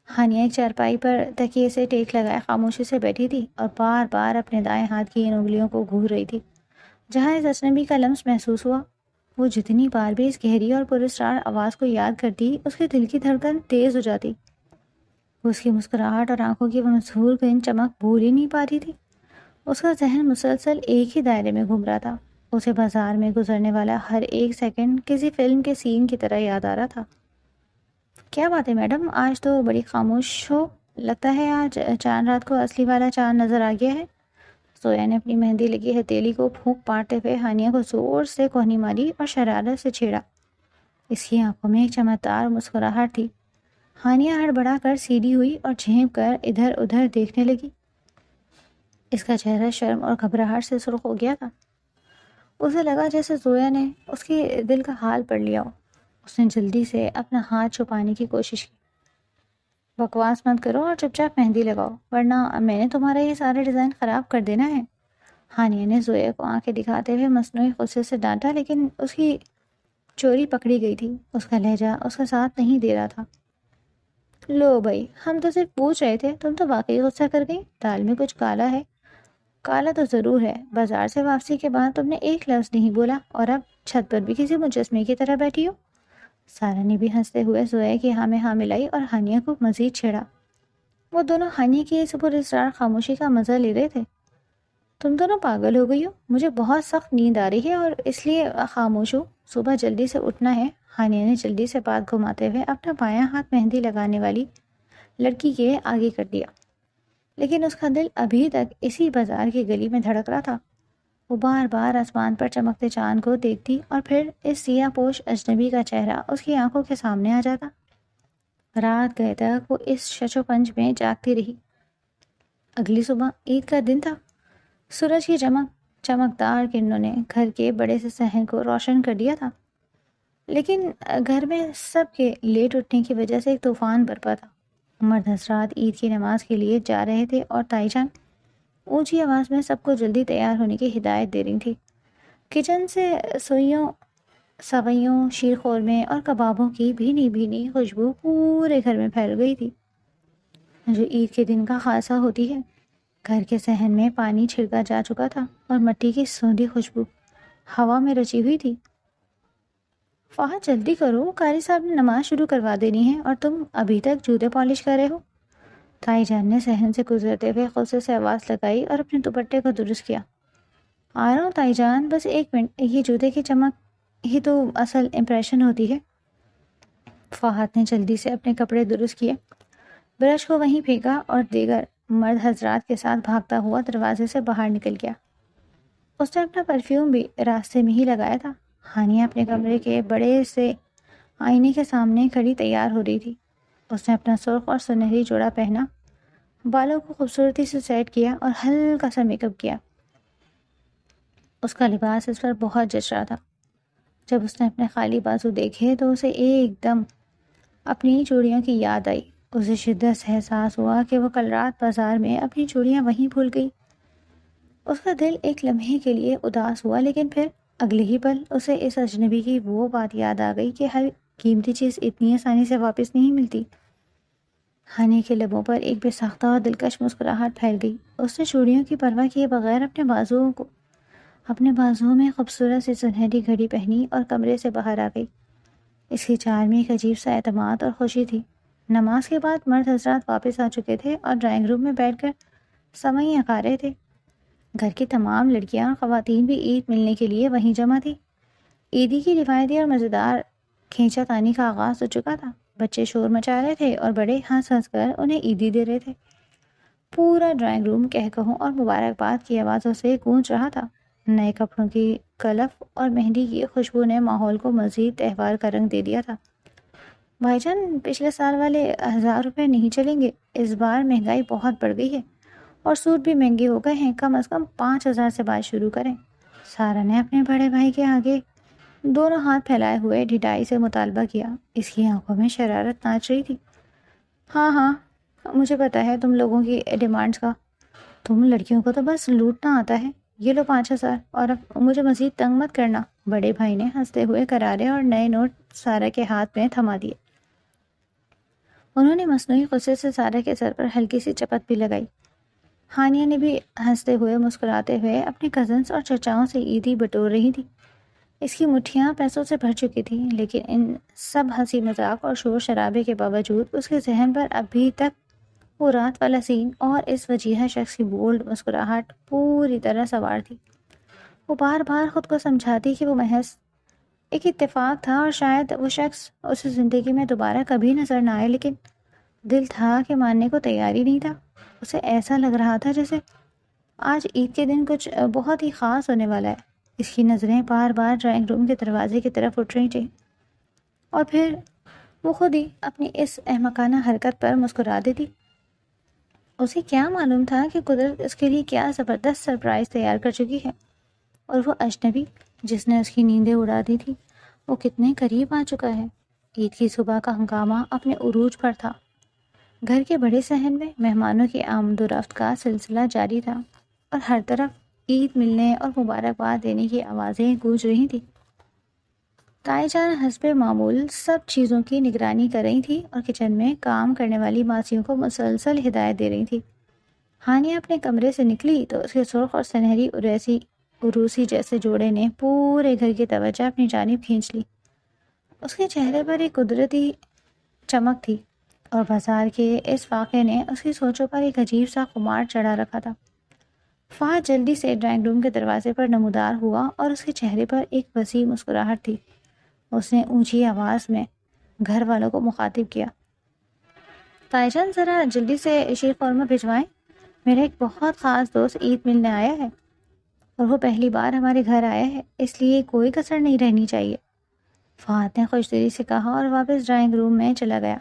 ہانیہ ایک چارپائی پر تکیے سے ٹیک لگائے خاموشی سے بیٹھی تھی اور بار بار اپنے دائیں ہاتھ کی ان انگلیوں کو گھور رہی تھی جہاں اس اجنبی کا لمس محسوس ہوا۔ وہ جتنی بار بھی اس گہری اور پراسرار آواز کو یاد کرتی، اس کے دل کی دھڑکن تیز ہو جاتی۔ وہ اس کی مسکراہٹ اور آنکھوں کی وہ مسحور کن چمک بھول ہی نہیں پاتی تھی۔ اس کا ذہن مسلسل ایک ہی دائرے میں گھوم رہا تھا۔ اسے بازار میں گزرنے والا ہر ایک سیکنڈ کسی فلم کے سین کی طرح یاد آ رہا تھا۔ کیا بات ہے میڈم، آج تو بڑی خاموش ہو، لگتا ہے آج چاند رات کو اصلی والا چاند نظر آ گیا ہے۔ زویا نے اپنی مہندی لگی ہتھیلی کو پھونک پارتے ہوئے ہانیہ کو زور سے کوہنی ماری اور شرارت سے چھیڑا۔ اس کی آنکھوں میں ایک چمکدار مسکراہٹ تھی۔ ہانیہ ہڑبڑا کر سیدھی ہوئی اور جھینپ کر ادھر ادھر دیکھنے لگی۔ اس کا چہرہ شرم اور گھبراہٹ سے سرخ ہو گیا تھا۔ اسے لگا جیسے زویا نے اس کے دل کا حال پڑھ لیا ہو۔ اس نے جلدی سے اپنا ہاتھ چھپانے کی کوشش کی۔ بکواس مت کرو اور چپ چاپ مہندی لگاؤ، ورنہ میں نے تمہارا یہ سارا ڈیزائن خراب کر دینا ہے۔ ہانیہ نے زویا کو آنکھیں دکھاتے ہوئے مصنوعی غصے سے ڈانٹا، لیکن اس کی چوری پکڑی گئی تھی۔ اس کا لہجہ اس کا ساتھ نہیں دے رہا تھا۔ لو بھائی، ہم تو صرف پوچھ رہے تھے، تم تو واقعی غصہ کر گئی۔ دال میں کچھ کالا ہے؟ کالا تو ضرور ہے، بازار سے واپسی کے بعد تم نے ایک لفظ نہیں بولا اور اب چھت پر بھی کسی مجسمے کی طرح بیٹھی ہو۔ سارا نے بھی ہنستے ہوئے زویا کی ہاں میں ہاں ملائی اور ہانیہ کو مزید چھیڑا۔ وہ دونوں ہانیہ کی اس پراسرار خاموشی کا مزہ لے رہے تھے۔ تم دونوں پاگل ہو گئی ہو، مجھے بہت سخت نیند آ رہی ہے اور اس لیے خاموش ہوں، صبح جلدی سے اٹھنا ہے۔ ہانیہ نے جلدی سے بات گھماتے ہوئے اپنا بایاں ہاتھ مہندی لگانے والی لڑکی کے آگے کر دیا، لیکن اس کا دل ابھی تک اسی بازار کی گلی میں دھڑک رہا تھا۔ وہ بار بار آسمان پر چمکتے چاند کو دیکھتی اور پھر اس سیاہ پوش اجنبی کا چہرہ اس کی آنکھوں کے سامنے آ جاتا۔ رات گئے تک وہ اس شش و پنج میں جاگتی رہی۔ اگلی صبح عید کا دن تھا۔ سورج کی چمکدار کرنوں نے گھر کے بڑے سے صحن کو روشن کر دیا تھا۔ لیکن گھر میں سب کے لیٹ اٹھنے کی وجہ سے ایک طوفان برپا تھا۔ مرد حضرات عید کی نماز کے لیے جا رہے تھے اور تائی جان اونچی آواز میں سب کو جلدی تیار ہونے کی ہدایت دے رہی تھی۔ کچن سے سوئیوں، سوئیوں، شیر خورمے اور کبابوں کی بھینی بھینی خوشبو پورے گھر میں پھیل گئی تھی، جو عید کے دن کا خاصہ ہوتی ہے۔ گھر کے صحن میں پانی چھڑکا جا چکا تھا اور مٹی کی سوندھی خوشبو ہوا میں رچی ہوئی تھی۔ فہد جلدی کرو، قاری صاحب نے نماز شروع کروا دینی ہے اور تم ابھی تک جوتے پالش کر رہے ہو۔ تائی جان نے صحن سے گزرتے ہوئے غصے سے آواز لگائی اور اپنے دوپٹے کو درست کیا۔ آ رہا ہوں تائی جان، بس ایک منٹ، یہ جوتے کی چمک ہی تو اصل امپریشن ہوتی ہے۔ فہد نے جلدی سے اپنے کپڑے درست کیے، برش کو وہیں پھینکا اور دیگر مرد حضرات کے ساتھ بھاگتا ہوا دروازے سے باہر نکل گیا۔ اس نے اپنا پرفیوم بھی راستے میں ہی لگایا تھا۔ ہانیہ اپنے کمرے کے بڑے سے آئینے کے سامنے کھڑی تیار ہو رہی تھی۔ اس نے اپنا سرخ اور سنہری جوڑا پہنا، بالوں کو خوبصورتی سے سیٹ کیا اور ہلکا سا میک اپ کیا۔ اس کا لباس اس پر بہت جچ رہا تھا۔ جب اس نے اپنے خالی بازو دیکھے تو اسے ایک دم اپنی چوڑیوں کی یاد آئی۔ اسے شدت سے احساس ہوا کہ وہ کل رات بازار میں اپنی چوڑیاں وہیں بھول گئی۔ اس کا دل ایک لمحے کے لیے اداس ہوا، لیکن پھر اگلے ہی پل اسے اس اجنبی کی وہ بات یاد آ گئی کہ ہر قیمتی چیز اتنی آسانی سے واپس نہیں ملتی۔ ہانی کے لبوں پر ایک بے ساختہ اور دلکش مسکراہٹ پھیل گئی۔ اس نے چوڑیوں کی پرواہ کیے بغیر اپنے بازوؤں میں خوبصورت سی سنہری گھڑی پہنی اور کمرے سے باہر آ گئی۔ اس کی چال میں ایک عجیب سا اعتماد اور خوشی تھی۔ نماز کے بعد مرد حضرات واپس آ چکے تھے اور ڈرائنگ روم میں بیٹھ کر سوئیاں کھا رہے تھے۔ گھر کی تمام لڑکیاں اور خواتین بھی عید ملنے کے لیے وہیں جمع تھی۔ عیدی کی روایتی اور مزیدار کھینچا تانی کا آغاز ہو چکا تھا۔ بچے شور مچا رہے تھے اور بڑے ہنس ہنس کر انہیں عیدی دے رہے تھے۔ پورا ڈرائنگ روم کہکہوں اور مبارکباد کی آوازوں سے گونج رہا تھا۔ نئے کپڑوں کی کلف اور مہندی کی خوشبو نے ماحول کو مزید تہوار کا رنگ دے دیا تھا۔ بھائی جان، پچھلے سال والے 1000 روپے نہیں چلیں گے، اس بار مہنگائی بہت بڑھ گئی ہے اور سوٹ بھی مہنگے ہو گئے ہیں، کم از کم 5000 سے بات شروع کریں۔ سارا نے اپنے بڑے بھائی کے آگے دونوں ہاتھ پھیلائے ہوئے ڈھٹائی سے مطالبہ کیا۔ اس کی آنکھوں میں شرارت ناچ رہی تھی۔ ہاں ہاں، مجھے پتا ہے تم لوگوں کی ڈیمانڈز کا، تم لڑکیوں کو تو بس لوٹنا آتا ہے۔ یہ لو 5000، اور اب مجھے مزید تنگ مت کرنا۔ بڑے بھائی نے ہنستے ہوئے کرارے اور نئے نوٹ سارا کے ہاتھ میں تھما دیے۔ انہوں نے مصنوعی غصے سے سارا کے سر پر ہلکی سی چپت بھی لگائی۔ ہانیہ نے بھی ہنستے ہوئے مسکراتے ہوئے اپنے کزنس اور چچاؤں سے عیدی بٹور رہی تھی۔ اس کی مٹھیاں پیسوں سے بھر چکی تھیں، لیکن ان سب ہنسی مذاق اور شور شرابے کے باوجود اس کے ذہن پر ابھی تک وہ رات والا سین اور اس وجیہہ شخص کی بولڈ مسکراہٹ پوری طرح سوار تھی۔ وہ بار بار خود کو سمجھاتی کہ وہ محض ایک اتفاق تھا اور شاید وہ شخص اسے زندگی میں دوبارہ کبھی نظر نہ آئے، لیکن دل تھا کہ ماننے کو تیار ہی نہیں تھا۔ اسے ایسا لگ رہا تھا جیسے آج عید کے دن کچھ بہت ہی خاص ہونے والا ہے۔ اس کی نظریں بار بار ڈرائنگ روم کے دروازے کی طرف اٹھ رہی تھیں اور پھر وہ خود ہی اپنی اس احمقانہ حرکت پر مسکرا دیتی۔ اسے کیا معلوم تھا کہ قدرت اس کے لیے کیا زبردست سرپرائز تیار کر چکی ہے، اور وہ اجنبی جس نے اس کی نیندیں اڑا دی تھی وہ کتنے قریب آ چکا ہے۔ عید کی صبح کا ہنگامہ اپنے عروج پر تھا۔ گھر کے بڑے صحن میں مہمانوں کی آمد و رفت کا سلسلہ جاری تھا اور ہر طرف عید ملنے اور مبارکباد دینے کی آوازیں گونج رہی تھیں۔ تائی جان حسب معمول سب چیزوں کی نگرانی کر رہی تھی اور کچن میں کام کرنے والی ماسیوں کو مسلسل ہدایت دے رہی تھی۔ ہانیہ اپنے کمرے سے نکلی تو اس کے سرخ اور سنہری عروسی جیسے جوڑے نے پورے گھر کی توجہ اپنی جانب کھینچ لی۔ اس کے چہرے پر ایک قدرتی چمک تھی اور بازار کے اس واقعے نے اس کی سوچوں پر ایک عجیب سا خمار چڑھا رکھا تھا۔ فہد جلدی سے ڈرائنگ روم کے دروازے پر نمودار ہوا اور اس کے چہرے پر ایک وسیع مسکراہٹ تھی۔ اس نے اونچی آواز میں گھر والوں کو مخاطب کیا، تائی جان ذرا جلدی سے شیر قورمہ بھجوائیں، میرا ایک بہت خاص دوست عید ملنے آیا ہے اور وہ پہلی بار ہمارے گھر آیا ہے، اس لیے کوئی کسر نہیں رہنی چاہیے۔ فہد نے خوش دلی سے کہا اور واپس ڈرائنگ روم میں چلا گیا۔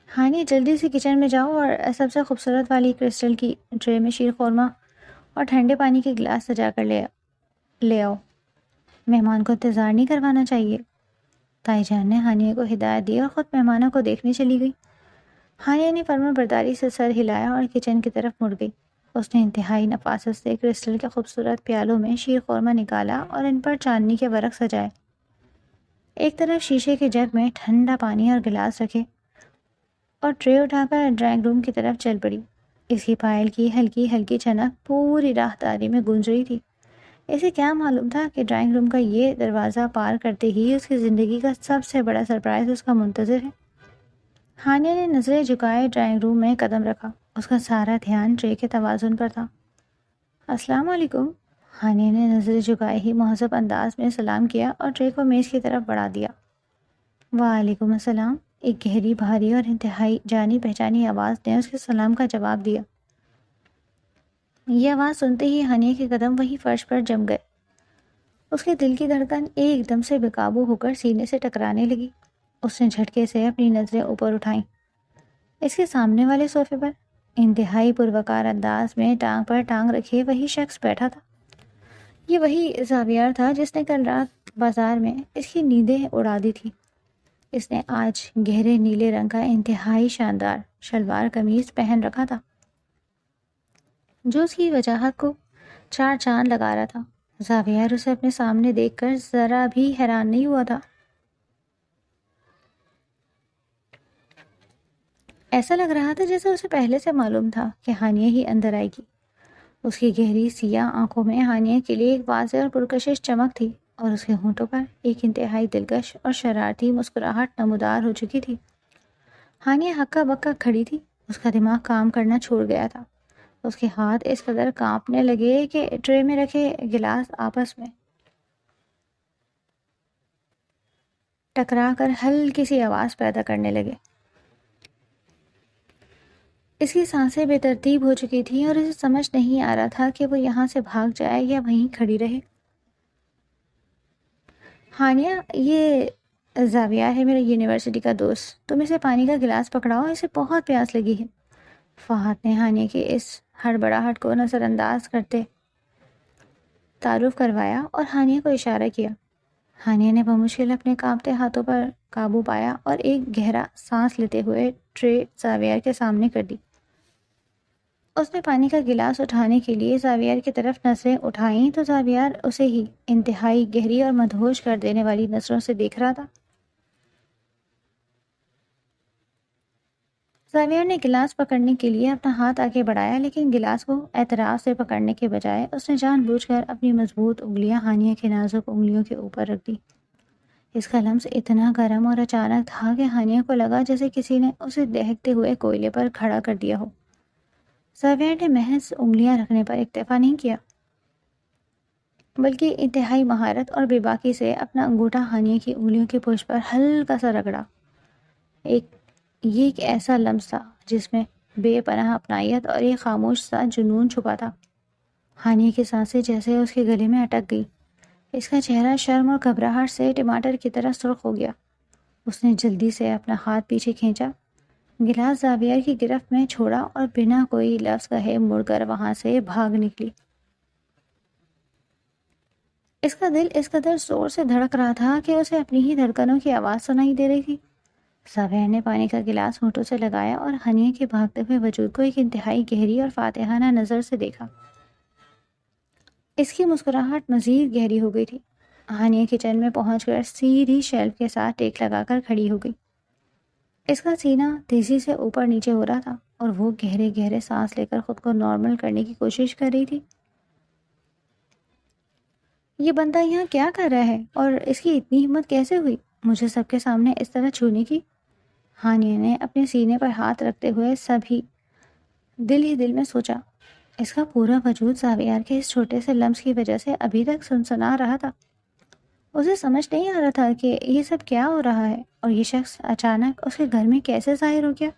ہانی، جلدی سے کچن میں جاؤ اور سب سے خوبصورت والی کرسٹل کی ٹرے میں شیر قورمہ اور ٹھنڈے پانی کے گلاس سجا کر لے آؤ، مہمان کو انتظار نہیں کروانا چاہیے۔ تائی جان نے ہانیہ کو ہدایت دی اور خود مہمانوں کو دیکھنے چلی گئی۔ ہانیہ نے فرما برداری سے سر ہلایا اور کچن کی طرف مڑ گئی۔ اس نے انتہائی نفاست سے کرسٹل کے خوبصورت پیالوں میں شیر خورما نکالا اور ان پر چاندنی کے ورق سجائے۔ ایک طرف شیشے کے جگ میں ٹھنڈا پانی اور گلاس رکھے اور ٹرے اٹھا کر ڈرائنگ روم کی طرف چل پڑی۔ اس کی پائل کی ہلکی ہلکی چنک پوری راہداری میں گونج رہی تھی۔ اسے کیا معلوم تھا کہ ڈرائنگ روم کا یہ دروازہ پار کرتے ہی اس کی زندگی کا سب سے بڑا سرپرائز اس کا منتظر ہے۔ ہانیہ نے نظریں جھکائے ڈرائنگ روم میں قدم رکھا۔ اس کا سارا دھیان ٹرے کے توازن پر تھا۔ السلام علیکم۔ ہانیہ نے نظریں جھکائے ہی مہذب انداز میں سلام کیا اور ٹرے کو میز کی طرف بڑھا دیا۔ وعلیکم السلام۔ ایک گہری بھاری اور انتہائی جانی پہچانی آواز نے اس کے سلام کا جواب دیا۔ یہ آواز سنتے ہی ہانیہ کے قدم وہی فرش پر جم گئے۔ اس کے دل کی دھڑکن ایک دم سے بے قابو ہو کر سینے سے ٹکرانے لگی۔ اس نے جھٹکے سے اپنی نظریں اوپر اٹھائیں۔ اس کے سامنے والے صوفے پر انتہائی پروقار انداز میں ٹانگ پر ٹانگ رکھے وہی شخص بیٹھا تھا۔ یہ وہی زاویار تھا جس نے کل رات بازار میں اس کی نیندیں اڑا دی تھی۔ اس نے آج گہرے نیلے رنگ کا انتہائی شاندار شلوار قمیض پہن رکھا تھا جو اس کی وجاہت کو چار چاند لگا رہا تھا۔ زاویار اسے اپنے سامنے دیکھ کر ذرا بھی حیران نہیں ہوا تھا۔ ایسا لگ رہا تھا جیسے اسے پہلے سے معلوم تھا کہ ہانیہ ہی اندر آئے گی۔ اس کی گہری سیاہ آنکھوں میں ہانیہ کے لیے ایک واضح اور پرکشش چمک تھی اور اس کے ہونٹوں پر ایک انتہائی دلکش اور شرارتی مسکراہٹ نمودار ہو چکی تھی۔ ہانیہ ہکا بکا کھڑی تھی۔ اس کا دماغ کام کرنا چھوڑ گیا تھا۔ اس کے ہاتھ اس قدر کانپنے لگے کہ ٹرے میں رکھے گلاس آپس میں ٹکرا کر ہلکی سی آواز پیدا کرنے لگے۔ اس کی سانسیں بے ترتیب ہو چکی تھیں اور اسے سمجھ نہیں آ رہا تھا کہ وہ یہاں سے بھاگ جائے یا وہیں کھڑی رہے۔ ہانیہ، یہ زاویار ہے، میرا یونیورسٹی کا دوست، تم اسے پانی کا گلاس پکڑاؤ، اسے بہت پیاس لگی ہے۔ فہد نے ہانیہ کی اس ہڑبڑاہٹ کو نظر انداز کرتے تعارف کروایا اور ہانیہ کو اشارہ کیا۔ ہانیہ نے بمشکل اپنے کانپتے ہاتھوں پر قابو پایا اور ایک گہرا سانس لیتے ہوئے ٹرے زاویار کے سامنے کر دی۔ اس نے پانی کا گلاس اٹھانے کے لیے زاویار کی طرف نظریں اٹھائیں تو زاویار اسے ہی انتہائی گہری اور مدہوش کر دینے والی نظروں سے دیکھ رہا تھا۔ زاویار نے گلاس پکڑنے کے لیے اپنا ہاتھ آگے بڑھایا لیکن گلاس کو اعتراف سے پکڑنے کے بجائے اس نے جان بوجھ کر اپنی مضبوط انگلیاں ہانیہ کے نازک انگلیوں کے اوپر رکھ دی۔ اس کا لمس اتنا گرم اور اچانک تھا کہ ہانیہ کو لگا جیسے کسی نے اسے دہکتے ہوئے کوئلے پر کھڑا کر دیا ہو۔ زاویار نے محض انگلیاں رکھنے پر اکتفا نہیں کیا بلکہ انتہائی مہارت اور بے باکی سے اپنا انگوٹھا ہانیہ کی انگلیوں کے پشت پر ہلکا سا رگڑا۔ یہ ایک ایسا لمس تھا جس میں بے پناہ اپنائیت اور ایک خاموش سا جنون چھپا تھا۔ ہانیہ کی سانسیں جیسے اس کے گلے میں اٹک گئی۔ اس کا چہرہ شرم اور گھبراہٹ سے ٹماٹر کی طرح سرخ ہو گیا۔ اس نے جلدی سے اپنا ہاتھ پیچھے کھینچا، گلاس زاویار کی گرفت میں چھوڑا اور بنا کوئی لفظ کہے مڑ کر وہاں سے بھاگ نکلی۔ اس کا دل اس قدر زور سے دھڑک رہا تھا کہ اسے اپنی ہی دھڑکنوں کی آواز سنائی دے رہی تھی۔ زاویار نے پانی کا گلاس ہونٹوں سے لگایا اور ہانیہ کے بھاگتے ہوئے وجود کو ایک انتہائی گہری اور فاتحانہ نظر سے دیکھا۔ اس کی مسکراہٹ مزید گہری ہو گئی تھی۔ ہانیہ کچن میں پہنچ کر سیدھی شیلف کے ساتھ ٹیک لگا کر کھڑی ہو گئی۔ اس کا سینہ تیزی سے اوپر نیچے ہو رہا تھا اور وہ گہرے گہرے سانس لے کر خود کو نارمل کرنے کی کوشش کر رہی تھی۔ یہ بندہ یہاں کیا کر رہا ہے اور اس کی اتنی ہمت کیسے ہوئی مجھے سب کے سامنے اس طرح چھونے کی؟ ہانیہ نے اپنے سینے پر ہاتھ رکھتے ہوئے سب دل ہی دل میں سوچا۔ اس کا پورا وجود زاویار کے اس چھوٹے سے لمس کی وجہ سے ابھی تک سنسنا رہا تھا۔ اسے سمجھ نہیں آ رہا تھا کہ یہ سب کیا ہو رہا ہے اور یہ شخص اچانک اس کے گھر میں کیسے ظاہر ہو گیا۔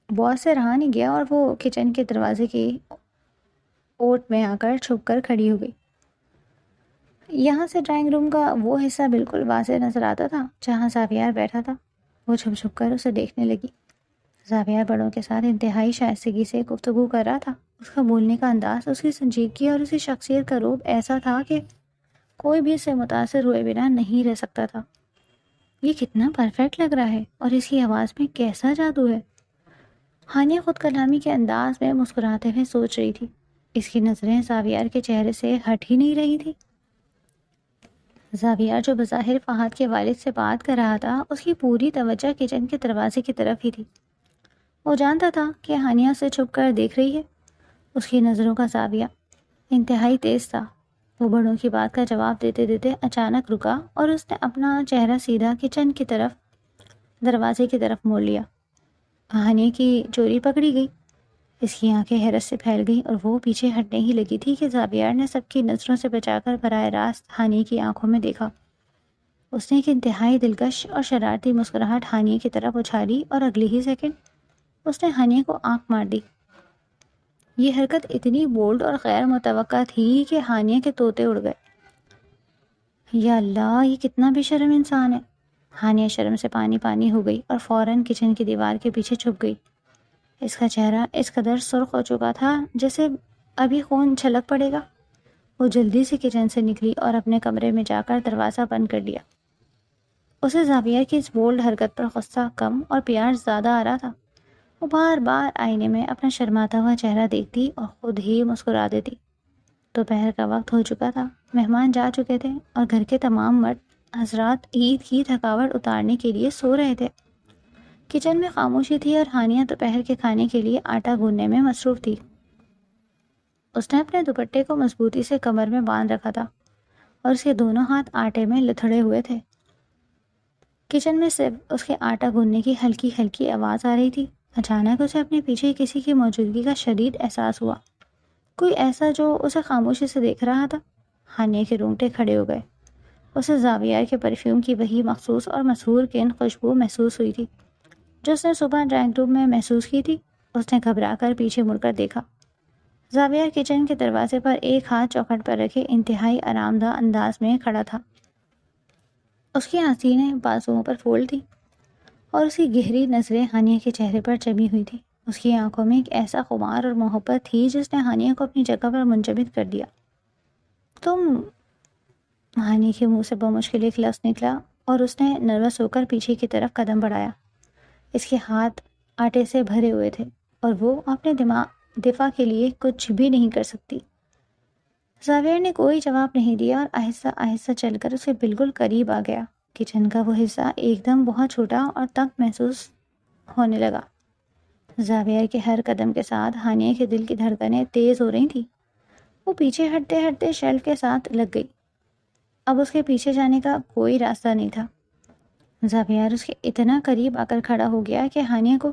باس سے رہا نہیں گیا اور وہ کچن کے دروازے کی اوٹ میں آ کر چھپ کر کھڑی ہو گئی۔ یہاں سے ڈرائنگ روم کا وہ حصہ بالکل واضح نظر آتا تھا جہاں زاویار بیٹھا تھا۔ وہ چھپ چھپ کر اسے دیکھنے لگی۔ زاویار بڑوں کے ساتھ انتہائی شائستگی سے گفتگو کر رہا تھا۔ اس کا بولنے کا انداز، اس کی سنجیدگی اور اس کی شخصیت کا روپ ایسا تھا کہ کوئی بھی اس سے متاثر ہوئے بنا نہیں رہ سکتا تھا۔ یہ کتنا پرفیکٹ لگ رہا ہے، اور اس کی آواز میں کیسا جادو ہے۔ ہانیہ خود کلامی کے انداز میں مسکراتے ہوئے سوچ رہی تھی۔ اس کی نظریں زاویار کے چہرے سے ہٹ ہی نہیں رہی تھی۔ زاویار جو بظاہر فہد کے والد سے بات کر رہا تھا، اس کی پوری توجہ کچن کے دروازے کی طرف ہی تھی۔ وہ جانتا تھا کہ ہانیہ اسے چھپ کر دیکھ رہی ہے۔ اس کی نظروں کا زاویہ انتہائی تیز تھا۔ وہ بڑوں کی بات کا جواب دیتے دیتے اچانک رکا اور اس نے اپنا چہرہ سیدھا کچن کی طرف دروازے کی طرف موڑ لیا۔ ہانیہ کی چوری پکڑی گئی۔ اس کی آنکھیں حیرت سے پھیل گئیں اور وہ پیچھے ہٹنے ہی لگی تھی کہ زاویار نے سب کی نظروں سے بچا کر براہ راست ہانیہ کی آنکھوں میں دیکھا۔ اس نے ایک انتہائی دلکش اور شرارتی مسکراہٹ ہانیہ کی طرف اچھالی اور اگلی ہی سیکنڈ اس نے ہانیہ کو آنکھ مار دی۔ یہ حرکت اتنی بولڈ اور غیر متوقع تھی کہ ہانیہ کے طوطے اڑ گئے۔ یا اللہ، یہ کتنا بے شرم انسان ہے۔ ہانیہ شرم سے پانی پانی ہو گئی اور فوراً کچن کی دیوار کے پیچھے چھپ گئی۔ اس کا چہرہ اس قدر سرخ ہو چکا تھا جیسے ابھی خون چھلک پڑے گا۔ وہ جلدی سے کچن سے نکلی اور اپنے کمرے میں جا کر دروازہ بند کر لیا۔ اسے زاویہ کی اس بولڈ حرکت پر غصہ کم اور پیار زیادہ آ رہا تھا۔ وہ بار بار آئینے میں اپنا شرماتا ہوا چہرہ دیکھتی اور خود ہی مسکرا دیتی۔ دوپہر کا وقت ہو چکا تھا، مہمان جا چکے تھے اور گھر کے تمام مرد حضرات عید کی تھکاوٹ اتارنے کے لیے سو رہے تھے۔ کچن میں خاموشی تھی اور ہانیہ دوپہر کے کھانے کے لیے آٹا گوندنے میں مصروف تھی۔ اس نے اپنے دوپٹے کو مضبوطی سے کمر میں باندھ رکھا تھا اور اس کے دونوں ہاتھ آٹے میں لتھڑے ہوئے تھے۔ کچن میں صرف اس کے آٹا گوندنے کی ہلکی ہلکی آواز آ رہی تھی۔ اچانک اسے اپنے پیچھے کسی کی موجودگی کا شدید احساس ہوا، کوئی ایسا جو اسے خاموشی سے دیکھ رہا تھا۔ ہانیہ کے رونگٹے کھڑے ہو گئے۔ اسے زاویار کے پرفیوم کی وہی مخصوص اور مسحور کن خوشبو محسوس ہوئی تھی جو اس نے صبح ڈرائنگ روم میں محسوس کی تھی۔ اس نے گھبرا کر پیچھے مڑ کر دیکھا۔ زاویار کچن کے دروازے پر ایک ہاتھ چوکھٹ پر رکھے انتہائی آرام دہ انداز میں کھڑا تھا۔ اس کی آستینیں بازوؤں پر فولڈ تھیں اور اس کی گہری نظریں ہانیہ کے چہرے پر جمی ہوئی تھیں۔ اس کی آنکھوں میں ایک ایسا خمار اور محبت تھی جس نے ہانیہ کو اپنی جگہ پر منجمد کر دیا۔ تم؟ ہانیہ کے منہ سے بمشکل ایک لفظ نکلا اور اس نے نروس ہو کر پیچھے کی طرف قدم بڑھایا۔ اس کے ہاتھ آٹے سے بھرے ہوئے تھے اور وہ اپنے دفاع کے لیے کچھ بھی نہیں کر سکتی۔ زاویار نے کوئی جواب نہیں دیا اور آہستہ آہستہ چل کر اسے بالکل قریب آ گیا۔ کچن کا وہ حصہ ایک دم بہت چھوٹا اور تنگ محسوس ہونے لگا۔ زاویار کے ہر قدم کے ساتھ ہانیہ کے دل کی دھڑکنیں تیز ہو رہی تھیں۔ وہ پیچھے ہٹتے ہٹتے شیلف کے ساتھ لگ گئی۔ اب اس کے پیچھے جانے کا کوئی راستہ نہیں تھا۔ زاویار اس کے اتنا قریب آ کر کھڑا ہو گیا کہ ہانیہ کو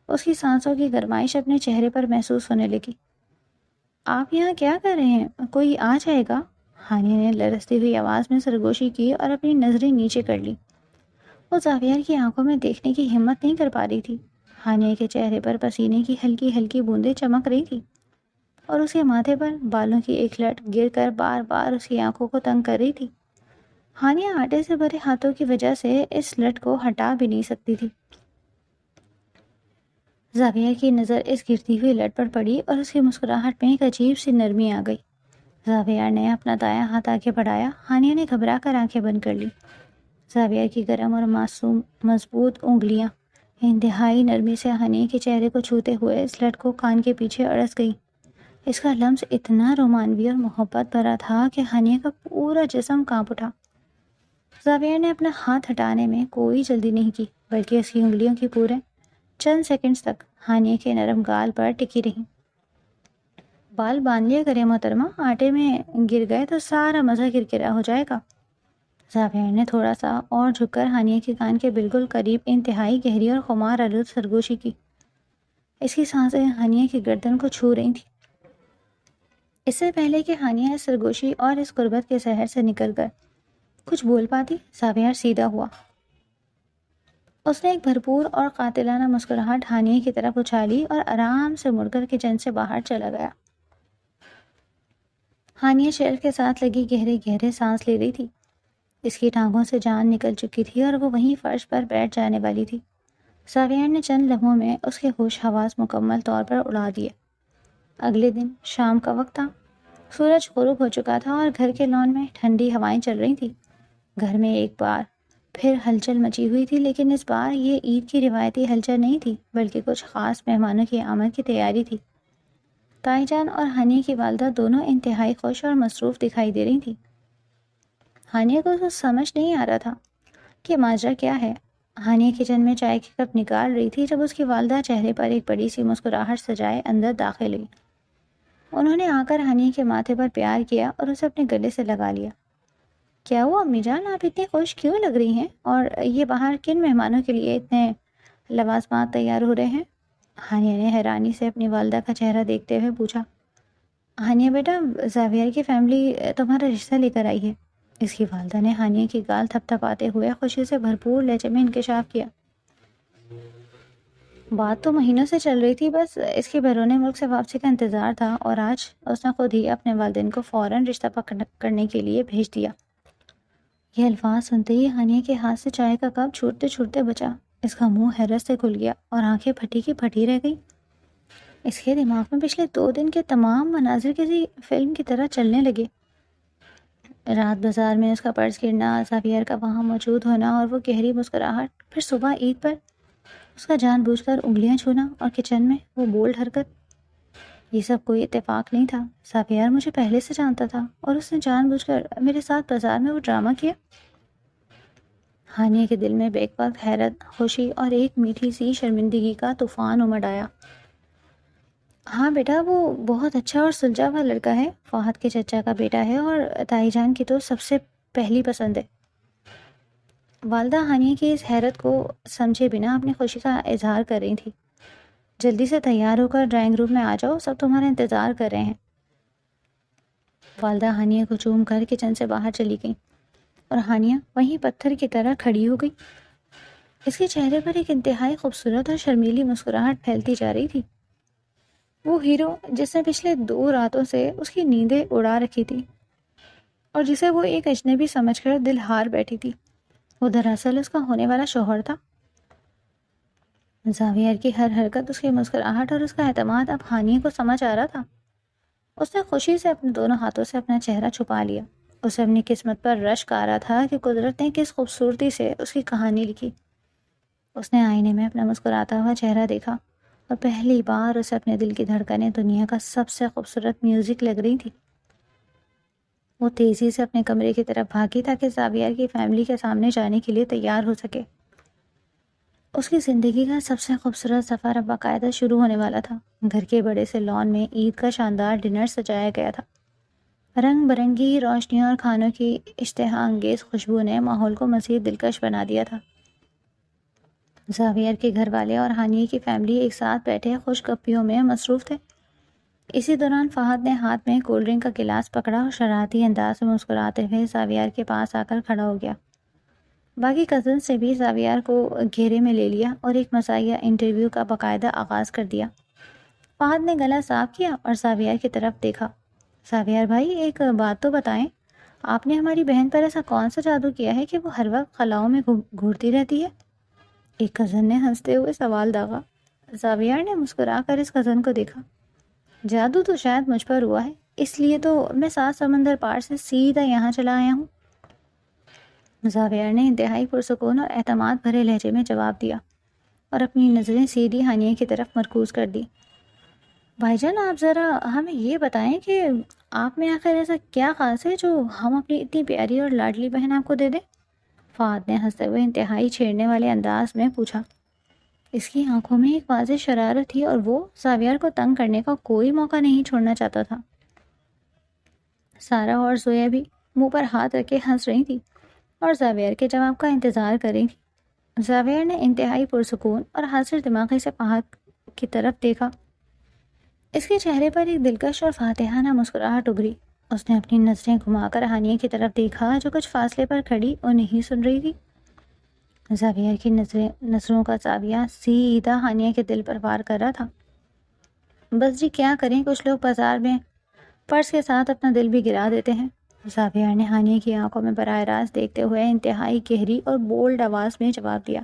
اس کی سانسوں کی گرمائش اپنے چہرے پر محسوس ہونے لگی۔ آپ یہاں کیا کر رہے ہیں؟ کوئی آ جائے گا؟ ہانیہ نے لرزتی ہوئی آواز میں سرگوشی کی اور اپنی نظریں نیچے کر لی۔ وہ زاویار کی آنکھوں میں دیکھنے کی ہمت نہیں کر پا رہی تھی۔ ہانیہ کے چہرے پر پسینے کی ہلکی ہلکی بوندیں چمک رہی تھی اور اس کے ماتھے پر بالوں کی ایک لٹ گر کر بار بار اس کی آنکھوں کو تنگ کر رہی تھی۔ ہانیہ آٹے سے بھرے ہاتھوں کی وجہ سے اس لٹ کو ہٹا بھی نہیں سکتی تھی۔ زاویار کی نظر اس گرتی ہوئی لٹ پر پڑی اور اس کی مسکراہٹ میں ایک عجیب سی نرمی آ گئی۔ زاویار نے اپنا دایاں ہاتھ آگے بڑھایا۔ ہانیہ نے گھبرا کر آنکھیں بند کر لی۔ زاویار کی گرم اور معصوم مضبوط انگلیاں انتہائی نرمی سے ہانیہ کے چہرے کو چھوتے ہوئے اس لٹ کو کان کے پیچھے اڑس گئی۔ اس کا لمس اتنا رومانوی اور محبت بھرا تھا کہ ہانیہ کا پورا جسم کانپ اٹھا۔ زاویار نے اپنا ہاتھ ہٹانے میں کوئی جلدی نہیں کی، بلکہ اس کی انگلیوں کی پورے چند سیکنڈز تک ہانیہ کے نرم گال پر ٹکی رہیں۔ بال باندھ لیا کرے محترمہ، آٹے میں گر گئے تو سارا مزہ کرکرا ہو جائے گا۔ زاویار نے تھوڑا سا اور جھک کر ہانیہ کے کان کے بالکل قریب انتہائی گہری اور خمار آلود سرگوشی کی۔ اس کی سانسیں ہانیہ کی گردن کو چھو رہی تھیں۔ اس سے پہلے کہ ہانیہ اس سرگوشی اور اس قربت کے سحر سے نکل کر کچھ بول پاتی، زاویار سیدھا ہوا۔ اس نے ایک بھرپور اور قاتلانہ مسکراہٹ ہانیہ کی طرف اچھالی اور آرام سے مڑ کر کچن سے باہر چلا گیا۔ ہانیہ شیلف کے ساتھ لگی گہرے گہرے سانس لے رہی تھی۔ اس کی ٹانگوں سے جان نکل چکی تھی اور وہ وہیں فرش پر بیٹھ جانے والی تھی۔ زاویار نے چند لمحوں میں اس کے ہوش حواس مکمل طور پر اڑا دیے۔ اگلے دن شام کا وقت تھا۔ سورج غروب ہو چکا تھا اور گھر کے لان میں ٹھنڈی ہوائیں چل رہی تھیں۔ گھر میں ایک بار پھر ہلچل مچی ہوئی تھی، لیکن اس بار یہ عید کی روایتی ہلچل نہیں تھی، بلکہ کچھ خاص مہمانوں کی آمد کی تیاری تھی۔ تائی جان اور ہانیہ کی والدہ دونوں انتہائی خوش اور مصروف دکھائی دے رہی تھیں۔ ہانیہ کو تو سمجھ نہیں آ رہا تھا کہ ماجرا کیا ہے۔ ہانیہ کچن میں چائے کی کپ نکال رہی تھی جب اس کی والدہ چہرے پر ایک بڑی سی مسکراہٹ سجائے اندر داخل ہوئی۔ انہوں نے آ کر ہانیہ کے ماتھے پر پیار کیا اور اسے اپنے گلے سے لگا لیا۔ کیا ہوا امی جان، آپ اتنی خوش کیوں لگ رہی ہیں؟ اور یہ باہر کن مہمانوں کے لیے اتنے لوازمات تیار ہو رہے ہیں؟ ہانیہ نے حیرانی سے اپنی والدہ کا چہرہ دیکھتے ہوئے پوچھا۔ ہانیہ بیٹا، زاویہ کی فیملی تمہارا رشتہ لے کر آئی ہے۔ اس کی والدہ نے ہانیہ کی گال تھپ تھپاتے ہوئے خوشی سے بھرپور لہجے میں انکشاف کیا۔ بات تو مہینوں سے چل رہی تھی، بس اس کی بیرون ملک سے واپسی کا انتظار تھا، اور آج اس نے خود ہی اپنے والدین کو فوراً رشتہ پکڑ کرنے کے لیے بھیج دیا۔ یہ الفاظ سنتے ہی ہانیہ کے ہاتھ سے چائے کا کپ چھوٹتے چھوٹتے بچا۔ اس کا منہ حیرت سے کھل گیا اور آنکھیں پھٹی کی پھٹی رہ گئی۔ اس کے دماغ میں پچھلے 2 دن کے تمام مناظر کسی فلم کی طرح چلنے لگے۔ رات بازار میں اس کا پرس گرنا، زاویہ کا وہاں موجود ہونا اور وہ گہری مسکراہٹ، پھر صبح عید پر اس کا جان بوجھ کر انگلیاں چھونا، اور کچن میں وہ بولڈ حرکت۔ یہ سب کوئی اتفاق نہیں تھا۔ زاویہ مجھے پہلے سے جانتا تھا اور اس نے جان بوجھ کر میرے ساتھ بازار میں وہ ڈرامہ کیا۔ ہانیہ کے دل میں بیک وقت حیرت، خوشی اور ایک میٹھی سی شرمندگی کا طوفان امڑ آیا۔ ہاں بیٹا، وہ بہت اچھا اور سلجھا ہوا لڑکا ہے، فہد کے چچا کا بیٹا ہے اور تائی جان کی تو سب سے پہلی پسند ہے۔ والدہ ہانیہ کی اس حیرت کو سمجھے بنا اپنی خوشی کا اظہار کر رہی تھی۔ جلدی سے تیار ہو کر ڈرائنگ روم میں آ جاؤ، سب تمہارا انتظار کر رہے ہیں۔ والدہ ہانیہ کو چوم کر کچن سے باہر چلی گئی اور ہانیہ وہیں پتھر کی طرح کھڑی ہو گئی۔ اس کے چہرے پر ایک انتہائی خوبصورت اور شرمیلی مسکراہٹ پھیلتی جا رہی تھی۔ وہ ہیرو جس نے پچھلے 2 راتوں سے اس کی نیندیں اڑا رکھی تھی اور جسے وہ ایک اجنبی سمجھ کر دل ہار بیٹھی تھی، وہ دراصل اس کا ہونے والا شوہر تھا۔ زاویہ کی ہر حرکت، اس کی مسکراہٹ اور اس کا اعتماد اب ہانیہ کو سمجھ آ رہا تھا۔ اس نے خوشی سے اپنے دونوں ہاتھوں سے اپنا چہرہ چھپا لیا۔ اسے اپنی قسمت پر رشک آ رہا تھا کہ قدرت نے کس خوبصورتی سے اس کی کہانی لکھی۔ اس نے آئینے میں اپنا مسکراتا ہوا چہرہ دیکھا اور پہلی بار اسے اپنے دل کی دھڑکنیں دنیا کا سب سے خوبصورت میوزک لگ رہی تھی۔ وہ تیزی سے اپنے کمرے کی طرف بھاگی تاکہ زاویہ کی فیملی کے سامنے جانے کے لیے تیار ہو سکے۔ اس کی زندگی کا سب سے خوبصورت سفر اب باقاعدہ شروع ہونے والا تھا۔ گھر کے بڑے سے لان میں عید کا شاندار ڈنر سجایا گیا تھا۔ رنگ برنگی روشنیوں اور کھانوں کی اشتہا انگیز خوشبو نے ماحول کو مزید دلکش بنا دیا تھا۔ زاویہ کے گھر والے اور ہانیہ کی فیملی ایک ساتھ بیٹھے خوش گپیوں میں مصروف تھے۔ اسی دوران فہد نے ہاتھ میں کولڈ ڈرنک کا گلاس پکڑا اور شرارتی انداز میں مسکراتے ہوئے زاویہ کے پاس آ کر کھڑا ہو گیا۔ باقی کزن سے بھی زاویہ کو گھیرے میں لے لیا اور ایک مزاحیہ انٹرویو کا باقاعدہ آغاز کر دیا۔ فہد نے گلا صاف کیا اور زاویہ کی طرف دیکھا۔ زاویہ بھائی، ایک بات تو بتائیں، آپ نے ہماری بہن پر ایسا کون سا جادو کیا ہے کہ وہ ہر وقت خلاؤں میں گھورتی رہتی ہے؟ ایک کزن نے ہنستے ہوئے سوال داغا۔ زاویہ نے مسکرا کر اس کزن کو دیکھا۔ جادو تو شاید مجھ پر ہوا ہے، اس لیے تو میں 7 سمندر پار سے سیدھا یہاں چلا آیا ہوں۔ زاویہ نے انتہائی پرسکون اور اعتماد بھرے لہجے میں جواب دیا اور اپنی نظریں سیدھی ہانیہ کی طرف مرکوز کر دی۔ بھائی جان، آپ ذرا ہمیں یہ بتائیں کہ آپ میں آخر ایسا کیا خاص ہے جو ہم اپنی اتنی پیاری اور لاڈلی بہن آپ کو دے دیں؟ فہد نے ہنستے ہوئے انتہائی چھیڑنے والے انداز میں پوچھا۔ اس کی آنکھوں میں ایک واضح شرارت تھی اور وہ زاویہ کو تنگ کرنے کا کوئی موقع نہیں چھوڑنا چاہتا تھا۔ سارا اور زویا بھی منہ پر ہاتھ رکھے ہنس رہی تھی اور زاویہ کے جواب کا انتظار کر رہی تھی۔ زاویہ نے انتہائی پرسکون اور حاضر دماغی سے فہد کی طرف دیکھا۔ اس کے چہرے پر ایک دلکش اور فاتحانہ مسکراہٹ ابھری۔ اس نے اپنی نظریں گھما کر ہانیہ کی طرف دیکھا جو کچھ فاصلے پر کھڑی اور نہیں سن رہی تھی۔ زاویہ کی نظروں کا زاویہ سیدھا ہانیہ کے دل پر وار کر رہا تھا۔ بس جی کیا کریں، کچھ لوگ بازار میں پرس کے ساتھ اپنا دل بھی گرا دیتے ہیں۔ زاویہ نے ہانیہ کی آنکھوں میں براہ راست دیکھتے ہوئے انتہائی گہری اور بولڈ آواز میں جواب دیا۔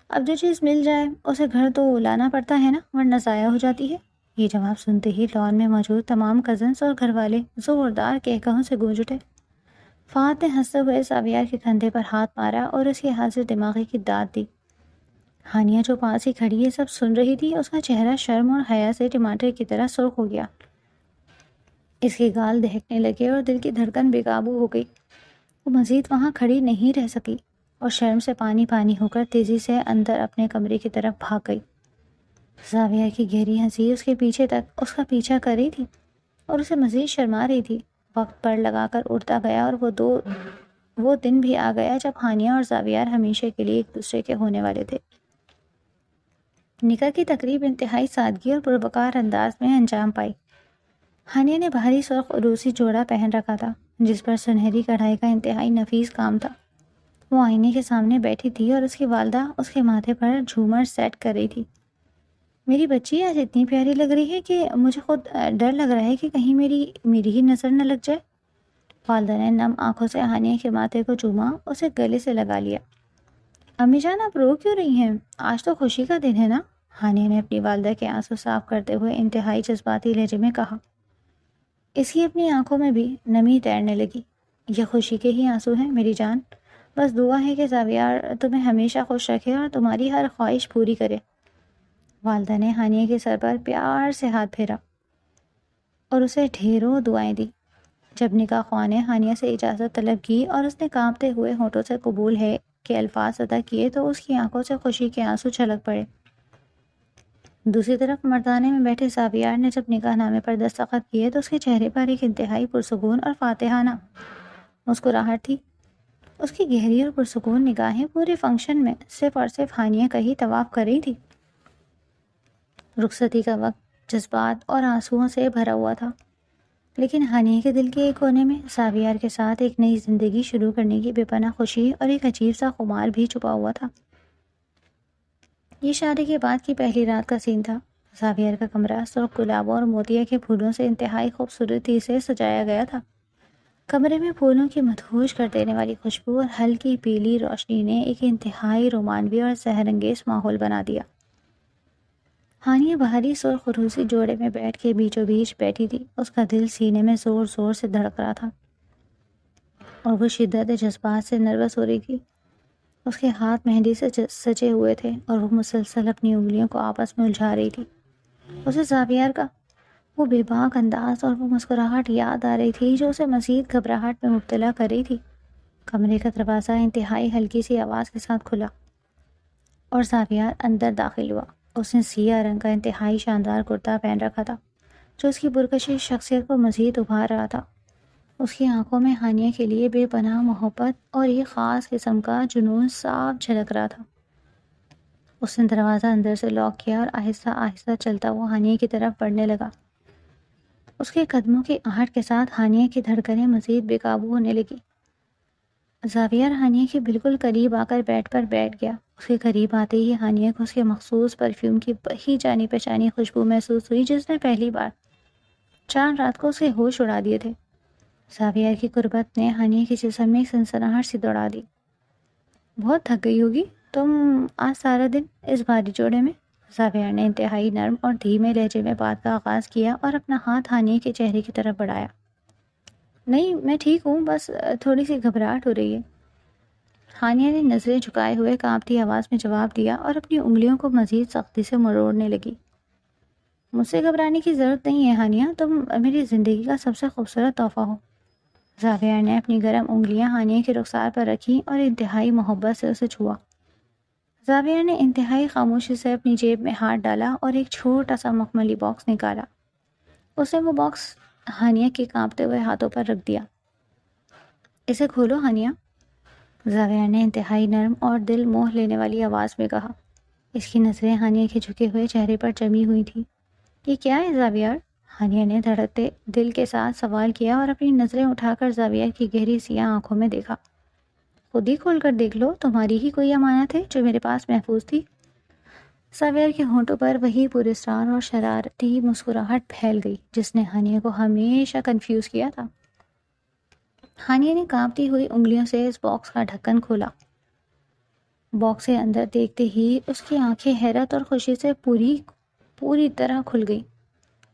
اب جو چیز مل جائے اسے گھر تو لانا پڑتا ہے نا، ورنہ ضائع ہو جاتی ہے۔ یہ جواب سنتے ہی لان میں موجود تمام کزنس اور گھر والے زوردار کہکہوں سے گونج اٹھے۔ فہد نے ہنستے ہوئے زاویار کے کندھے پر ہاتھ مارا اور اس کی حاضر دماغی کی داد دی۔ ہانیہ جو پاس ہی کھڑی یہ سب سن رہی تھی، اس کا چہرہ شرم اور حیا سے ٹماٹر کی طرح سرخ ہو گیا۔ اس کے گال دہکنے لگے اور دل کی دھڑکن بے قابو ہو گئی۔ وہ مزید وہاں کھڑی نہیں رہ سکی اور شرم سے پانی پانی ہو کر تیزی سے اندر اپنے کمرے کی طرف بھاگ گئی۔ زاویہ کی گہری ہنسی اس کے پیچھے تک اس کا پیچھا کر رہی تھی اور اسے مزید شرما رہی تھی۔ وقت پڑ لگا کر اڑتا گیا اور وہ دن بھی آ گیا جب ہانیہ اور زاویار ہمیشہ کے لیے ایک دوسرے کے ہونے والے تھے۔ نکاح کی تقریب انتہائی سادگی اور پروقار انداز میں انجام پائی۔ ہانیہ نے بھاری سرخ عروسی جوڑا پہن رکھا تھا جس پر سنہری کڑھائی کا انتہائی نفیس کام تھا۔ وہ آئینے کے سامنے بیٹھی تھی اور اس کی والدہ اس کے ماتھے پر جھومر سیٹ کر رہی تھی۔ میری بچی آج اتنی پیاری لگ رہی ہے کہ مجھے خود ڈر لگ رہا ہے کہ کہیں میری ہی نظر نہ لگ جائے۔ والدہ نے نم آنکھوں سے ہانیہ کے ماتھے کو چوما، اسے گلے سے لگا لیا۔ امی جان آپ رو کیوں رہی ہیں؟ آج تو خوشی کا دن ہے نا؟ ہانیہ نے اپنی والدہ کے آنسو صاف کرتے ہوئے انتہائی جذباتی لہجے میں کہا۔ اس کی اپنی آنکھوں میں بھی نمی تیرنے لگی۔ یہ خوشی کے ہی آنسو ہیں میری جان، بس دعا ہے کہ زاویار تمہیں ہمیشہ خوش رکھے اور تمہاری ہر خواہش پوری کرے۔ والدہ نے ہانیہ کے سر پر پیار سے ہاتھ پھیرا اور اسے ڈھیروں دعائیں دی۔ جب نکاح خواہ نے ہانیہ سے اجازت طلب کی اور اس نے کانپتے ہوئے ہونٹوں سے قبول ہے کے الفاظ ادا کیے تو اس کی آنکھوں سے خوشی کے آنسو چھلک پڑے۔ دوسری طرف مردانے میں بیٹھے زاویار نے جب نکاح نامے پر دستخط کیے تو اس کے چہرے پر ایک انتہائی پرسکون اور فاتحانہ مسکراہٹ تھی۔ اس کی گہری اور پرسکون نگاہیں پورے فنکشن میں صرف اور صرف ہانیہ کا ہی طواف کر رہی تھی۔ رخصتی کا وقت جذبات اور آنسوؤں سے بھرا ہوا تھا، لیکن ہانیہ کے دل کے ایک کونے میں زاویار کے ساتھ ایک نئی زندگی شروع کرنے کی بے پناہ خوشی اور ایک عجیب سا خمار بھی چھپا ہوا تھا۔ یہ شادی کے بعد کی پہلی رات کا سین تھا۔ زاویار کا کمرہ سرخ گلابوں اور موتیا کے پھولوں سے انتہائی خوبصورتی سے سجایا گیا تھا۔ کمرے میں پھولوں کی مدہوش کر دینے والی خوشبو اور ہلکی پیلی روشنی نے ایک انتہائی رومانوی اور سحر انگیز ماحول بنا دیا۔ ہانیہ بھاری سرخ عروسی جوڑے میں بیٹھ کے بیچوں بیچ بیٹھی تھی۔ اس کا دل سینے میں زور زور سے دھڑک رہا تھا اور وہ شدت جذبات سے نروس ہو رہی تھی۔ اس کے ہاتھ مہندی سے سجے ہوئے تھے اور وہ مسلسل اپنی انگلیوں کو آپس میں الجھا رہی تھی۔ اسے زاویار کا وہ بے باک انداز اور وہ مسکراہٹ یاد آ رہی تھی جو اسے مزید گھبراہٹ میں مبتلا کر رہی تھی۔ کمرے کا دروازہ انتہائی ہلکی سی آواز کے ساتھ کھلا اور زاویار اندر داخل ہوا۔ اس نے سیاہ رنگ کا انتہائی شاندار کرتا پہن رکھا تھا جو اس کی پرکشش شخصیت کو مزید ابھار رہا تھا۔ اس کی آنکھوں میں ہانیہ کے لیے بے پناہ محبت اور ایک خاص قسم کا جنون صاف جھلک رہا تھا۔ اس نے دروازہ اندر سے لاک کیا اور آہستہ آہستہ چلتا وہ ہانیہ کی طرف بڑھنے لگا۔ اس کے قدموں کی آہٹ کے ساتھ ہانیہ کی دھڑکنیں مزید بے قابو ہونے لگی۔ زاویار ہانیہ کے بالکل قریب آ کر بیٹھ گیا۔ اس کے قریب آتے ہی ہانیہ کو اس کے مخصوص پرفیوم کی وہی جانی پہچانی خوشبو محسوس ہوئی جس نے پہلی بار چاند رات کو اس کے ہوش اڑا دیے تھے۔ زاویار کی قربت نے ہانیہ کے جسم میں ایک سنسناہٹ سی دوڑا دی۔ بہت تھک گئی ہوگی تم آج سارا دن اس بھاری جوڑے میں؟ زاویار نے انتہائی نرم اور دھیمے لہجے میں بات کا آغاز کیا اور اپنا ہاتھ ہانیہ کے چہرے کی طرف بڑھایا۔ نہیں میں ٹھیک ہوں، بس تھوڑی سی گھبراہٹ ہو رہی ہے۔ ہانیہ نے نظریں جھکائے ہوئے کانپتی آواز میں جواب دیا اور اپنی انگلیوں کو مزید سختی سے مروڑنے لگی۔ مجھ سے گھبرانے کی ضرورت نہیں ہے ہانیہ، تم میری زندگی کا سب سے خوبصورت تحفہ ہو۔ زاویار نے اپنی گرم انگلیاں ہانیہ کے رخسار پر رکھی اور انتہائی محبت سے اسے چھوا۔ زاویار نے انتہائی خاموشی سے اپنی جیب میں ہاتھ ڈالا اور ایک چھوٹا سا مخملی باکس نکالا۔ اس نے وہ باکس ہانیہ کے کانپتے ہوئے ہاتھوں پر رکھ دیا۔ اسے کھولو ہانیہ، زاویار نے انتہائی نرم اور دل موہ لینے والی آواز میں کہا۔ اس کی نظریں ہانیہ کے جھکے ہوئے چہرے پر جمی ہوئی تھیں۔ یہ کیا ہے زاویار؟ ہانیہ نے دھڑکتے دل کے ساتھ سوال کیا اور اپنی نظریں اٹھا کر زاویار کی گہری سیاہ آنکھوں میں دیکھا۔ خود ہی کھول کر دیکھ لو، تمہاری ہی کوئی امانت ہے جو میرے پاس محفوظ تھی۔ زاویار کے ہونٹوں پر وہی پراسرار اور شرارتی مسکراہٹ پھیل گئی جس نے ہانیہ کو ہمیشہ کنفیوز کیا تھا۔ ہانیہ نے کانپتی ہوئی انگلیوں سے اس باکس کا ڈھکن کھولا۔ باکس سے اندر دیکھتے ہی اس کی آنکھیں حیرت اور خوشی سے پوری طرح کھل گئی۔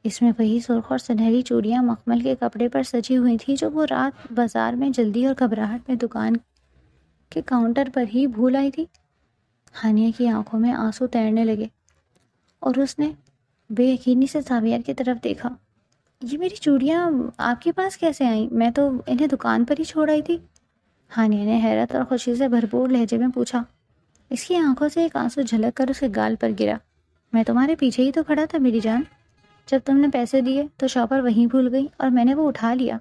اس میں وہی سرخ اور سنہری چوڑیاں مخمل کے کپڑے پر سجی ہوئی تھیں جو وہ رات بازار میں جلدی اور گھبراہٹ میں دکان کے کاؤنٹر پر ہی بھول آئی تھی۔ ہانیہ کی آنکھوں میں آنسو تیرنے لگے اور اس نے بے یقینی سے زاویہ کی طرف دیکھا۔ یہ میری چوڑیاں آپ کے پاس کیسے آئیں؟ میں تو انہیں دکان پر ہی چھوڑ آئی تھی، ہانیہ نے حیرت اور خوشی سے بھرپور لہجے میں پوچھا۔ اس کی آنکھوں سے ایک آنسو جھلک کر اس کے گال پر گرا۔ میں تمہارے پیچھے ہی تو کھڑا تھا میری جان، جب تم نے پیسے دیے تو شاپر وہیں بھول گئی اور میں نے وہ اٹھا لیا۔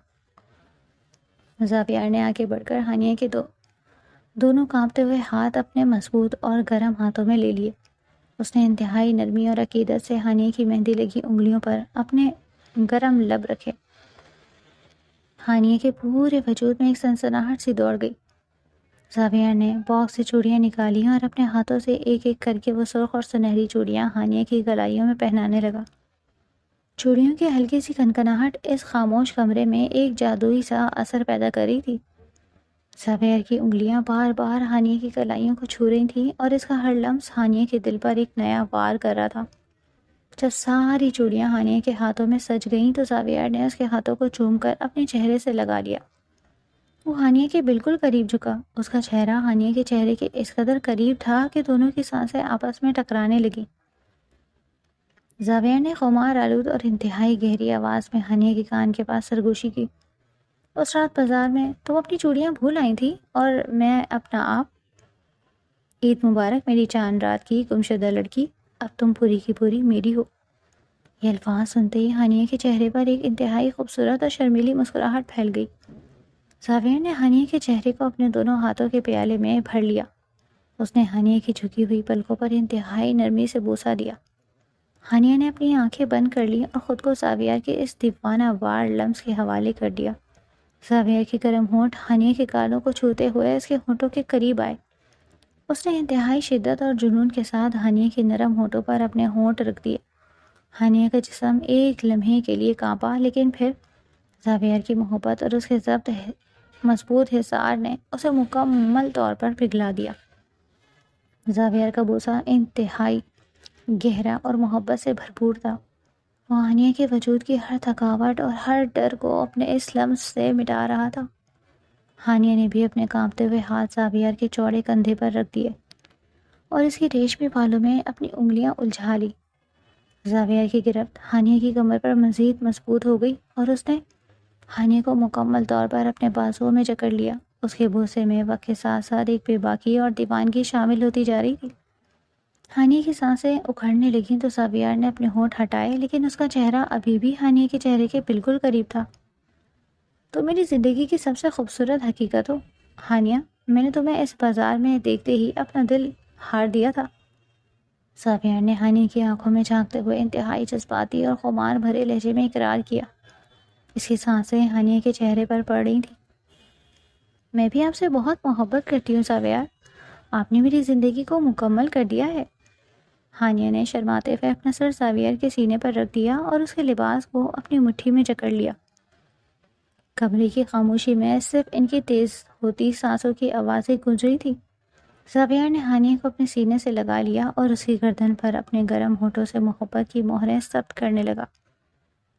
زاویہ نے آگے بڑھ کر ہانیہ کے دونوں کانپتے ہوئے ہاتھ اپنے مضبوط اور گرم ہاتھوں میں لے لیے۔ اس نے انتہائی نرمی اور عقیدت سے ہانیہ کی مہندی لگی انگلیوں پر اپنے گرم لب رکھے۔ ہانیہ کے پورے وجود میں ایک سنسناہٹ سی دوڑ گئی۔ زاویہ نے باکس سے چوڑیاں نکالی اور اپنے ہاتھوں سے ایک ایک کر کے وہ سرخ اور سنہری چوڑیاں ہانیہ کی کلائیوں میں پہنانے لگا۔ چوڑیوں کی ہلکی سی کنکناہٹ اس خاموش کمرے میں ایک جادوئی سا اثر پیدا کر رہی تھی۔ زاویہ کی انگلیاں بار بار ہانیہ کی کلائیوں کو چھو رہی تھیں اور اس کا ہر لمس ہانیہ کے دل پر ایک نیا وار کر رہا تھا۔ جب ساری چوڑیاں ہانیہ کے ہاتھوں میں سج گئیں تو زاویہ نے اس کے ہاتھوں کو چوم کر اپنے چہرے سے لگا لیا۔ وہ ہانیہ کے بالکل قریب جھکا۔ اس کا چہرہ ہانیہ کے چہرے کے اس قدر قریب تھا کہ دونوں کی سانسیں آپس میں ٹکرانے لگیں۔ زاویہ نے خمار آلود اور انتہائی گہری آواز میں ہانیہ کے کان کے پاس سرگوشی کی۔ اس رات بازار میں تم اپنی چوڑیاں بھول آئی تھی اور میں اپنا آپ۔ عید مبارک میری چاند رات کی گمشدہ لڑکی، اب تم پوری کی پوری میری ہو۔ یہ الفاظ سنتے ہی ہانیہ کے چہرے پر ایک انتہائی خوبصورت اور شرمیلی مسکراہٹ پھیل گئی۔ زاویہ نے ہانیہ کے چہرے کو اپنے دونوں ہاتھوں کے پیالے میں بھر لیا۔ اس نے ہانیہ کی جھکی ہوئی پلکوں پر انتہائی نرمی سے بوسہ دیا۔ ہانیہ نے اپنی آنکھیں بند کر لی اور خود کو زاویہ کے اس دیوانہ وار لمس کے حوالے کر دیا۔ زاویہ کے گرم ہونٹ ہانیہ کے گالوں کو چھوتے ہوئے اس کے ہونٹوں کے قریب آئے۔ اس نے انتہائی شدت اور جنون کے ساتھ ہانیہ کے نرم ہونٹوں پر اپنے ہونٹ رکھ دیے۔ ہانیہ کا جسم ایک لمحے کے لیے کانپا، لیکن پھر زاویہ کی محبت اور اس کے ضبط مضبوط حصار نے اسے مکمل طور پر پگھلا دیا۔ زاویہ کا بوسہ انتہائی گہرا اور محبت سے بھرپور تھا۔ وہ ہانیہ کے وجود کی ہر تھکاوٹ اور ہر ڈر کو اپنے اس لمس سے مٹا رہا تھا۔ ہانیہ نے بھی اپنے کانپتے ہوئے ہاتھ زاویہ کے چوڑے کندھے پر رکھ دیے اور اس کی ریشمی بالوں میں اپنی انگلیاں الجھا لی۔ زاویہ کی گرفت ہانیہ کی کمر پر مزید مضبوط ہو گئی اور اس نے ہانیہ کو مکمل طور پر اپنے بازوؤں میں جکڑ لیا۔ اس کے بوسے میں وقت کے ساتھ ساتھ ایک بے باکی اور دیوانگی شامل ہوتی جا رہی تھی۔ ہانیہ کی سانسیں اکھڑنے لگیں تو زاویہ نے اپنے ہونٹ ہٹائے، لیکن اس کا چہرہ ابھی بھی ہانیہ کے چہرے کے بالکل قریب تھا۔ تو میری زندگی کی سب سے خوبصورت حقیقت ہو ہانیہ، میں نے تمہیں اس بازار میں دیکھتے ہی اپنا دل ہار دیا تھا۔ زاویہ نے ہانیہ کی آنکھوں میں جھانکتے ہوئے انتہائی جذباتی اور خمار بھرے لہجے میں اقرار کیا۔ اس کی سانسیں ہانیہ کے چہرے پر پڑ رہی تھیں۔ میں بھی آپ سے بہت محبت کرتی ہوں زاویہ، آپ نے میری زندگی کو مکمل کر دیا ہے۔ ہانیہ نے شرماتے ہوئے اپنا سر زاویہ کے سینے پر رکھ دیا اور اس کے لباس کو اپنی مٹھی میں جکڑ لیا۔ کمرے کی خاموشی میں صرف ان کی تیز ہوتی سانسوں کی آوازیں گونج رہی تھی۔ زاویہ نے ہانیہ کو اپنے سینے سے لگا لیا اور اس کی گردن پر اپنے گرم ہونٹوں سے محبت کی مہریں ثبت کرنے لگا۔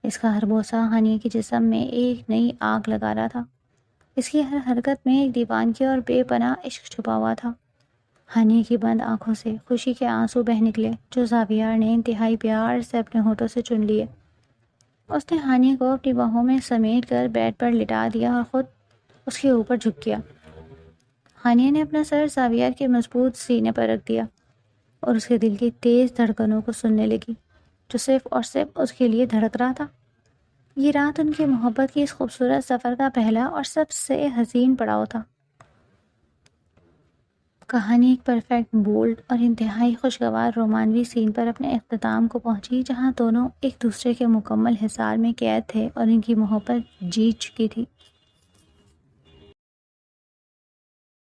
اس کا ہر بوسہ ہانیہ کے جسم میں ایک نئی آگ لگا رہا تھا۔ اس کی ہر حرکت میں ایک دیوانگی اور بے پناہ عشق چھپا ہوا تھا۔ ہانیہ کی بند آنکھوں سے خوشی کے آنسو بہہ نکلے جو زاویہ نے انتہائی پیار سے اپنے ہونٹوں سے چن لیے۔ اس نے ہانیہ کو اپنی باہوں میں سمیٹ کر بیڈ پر لٹا دیا اور خود اس کے اوپر جھک گیا۔ ہانیہ نے اپنا سر زاویہ کے مضبوط سینے پر رکھ دیا اور اس کے دل کی تیز دھڑکنوں کو سننے لگی جو صرف اور صرف اس کے لیے دھڑک رہا تھا۔ یہ رات ان کی محبت کی اس خوبصورت سفر کا پہلا اور سب سے حسین پڑاؤ تھا۔ کہانی ایک پرفیکٹ، بولڈ اور انتہائی خوشگوار رومانوی سین پر اپنے اختتام کو پہنچی، جہاں دونوں ایک دوسرے کے مکمل حصار میں قید تھے اور ان کی محبت جیت چکی تھی۔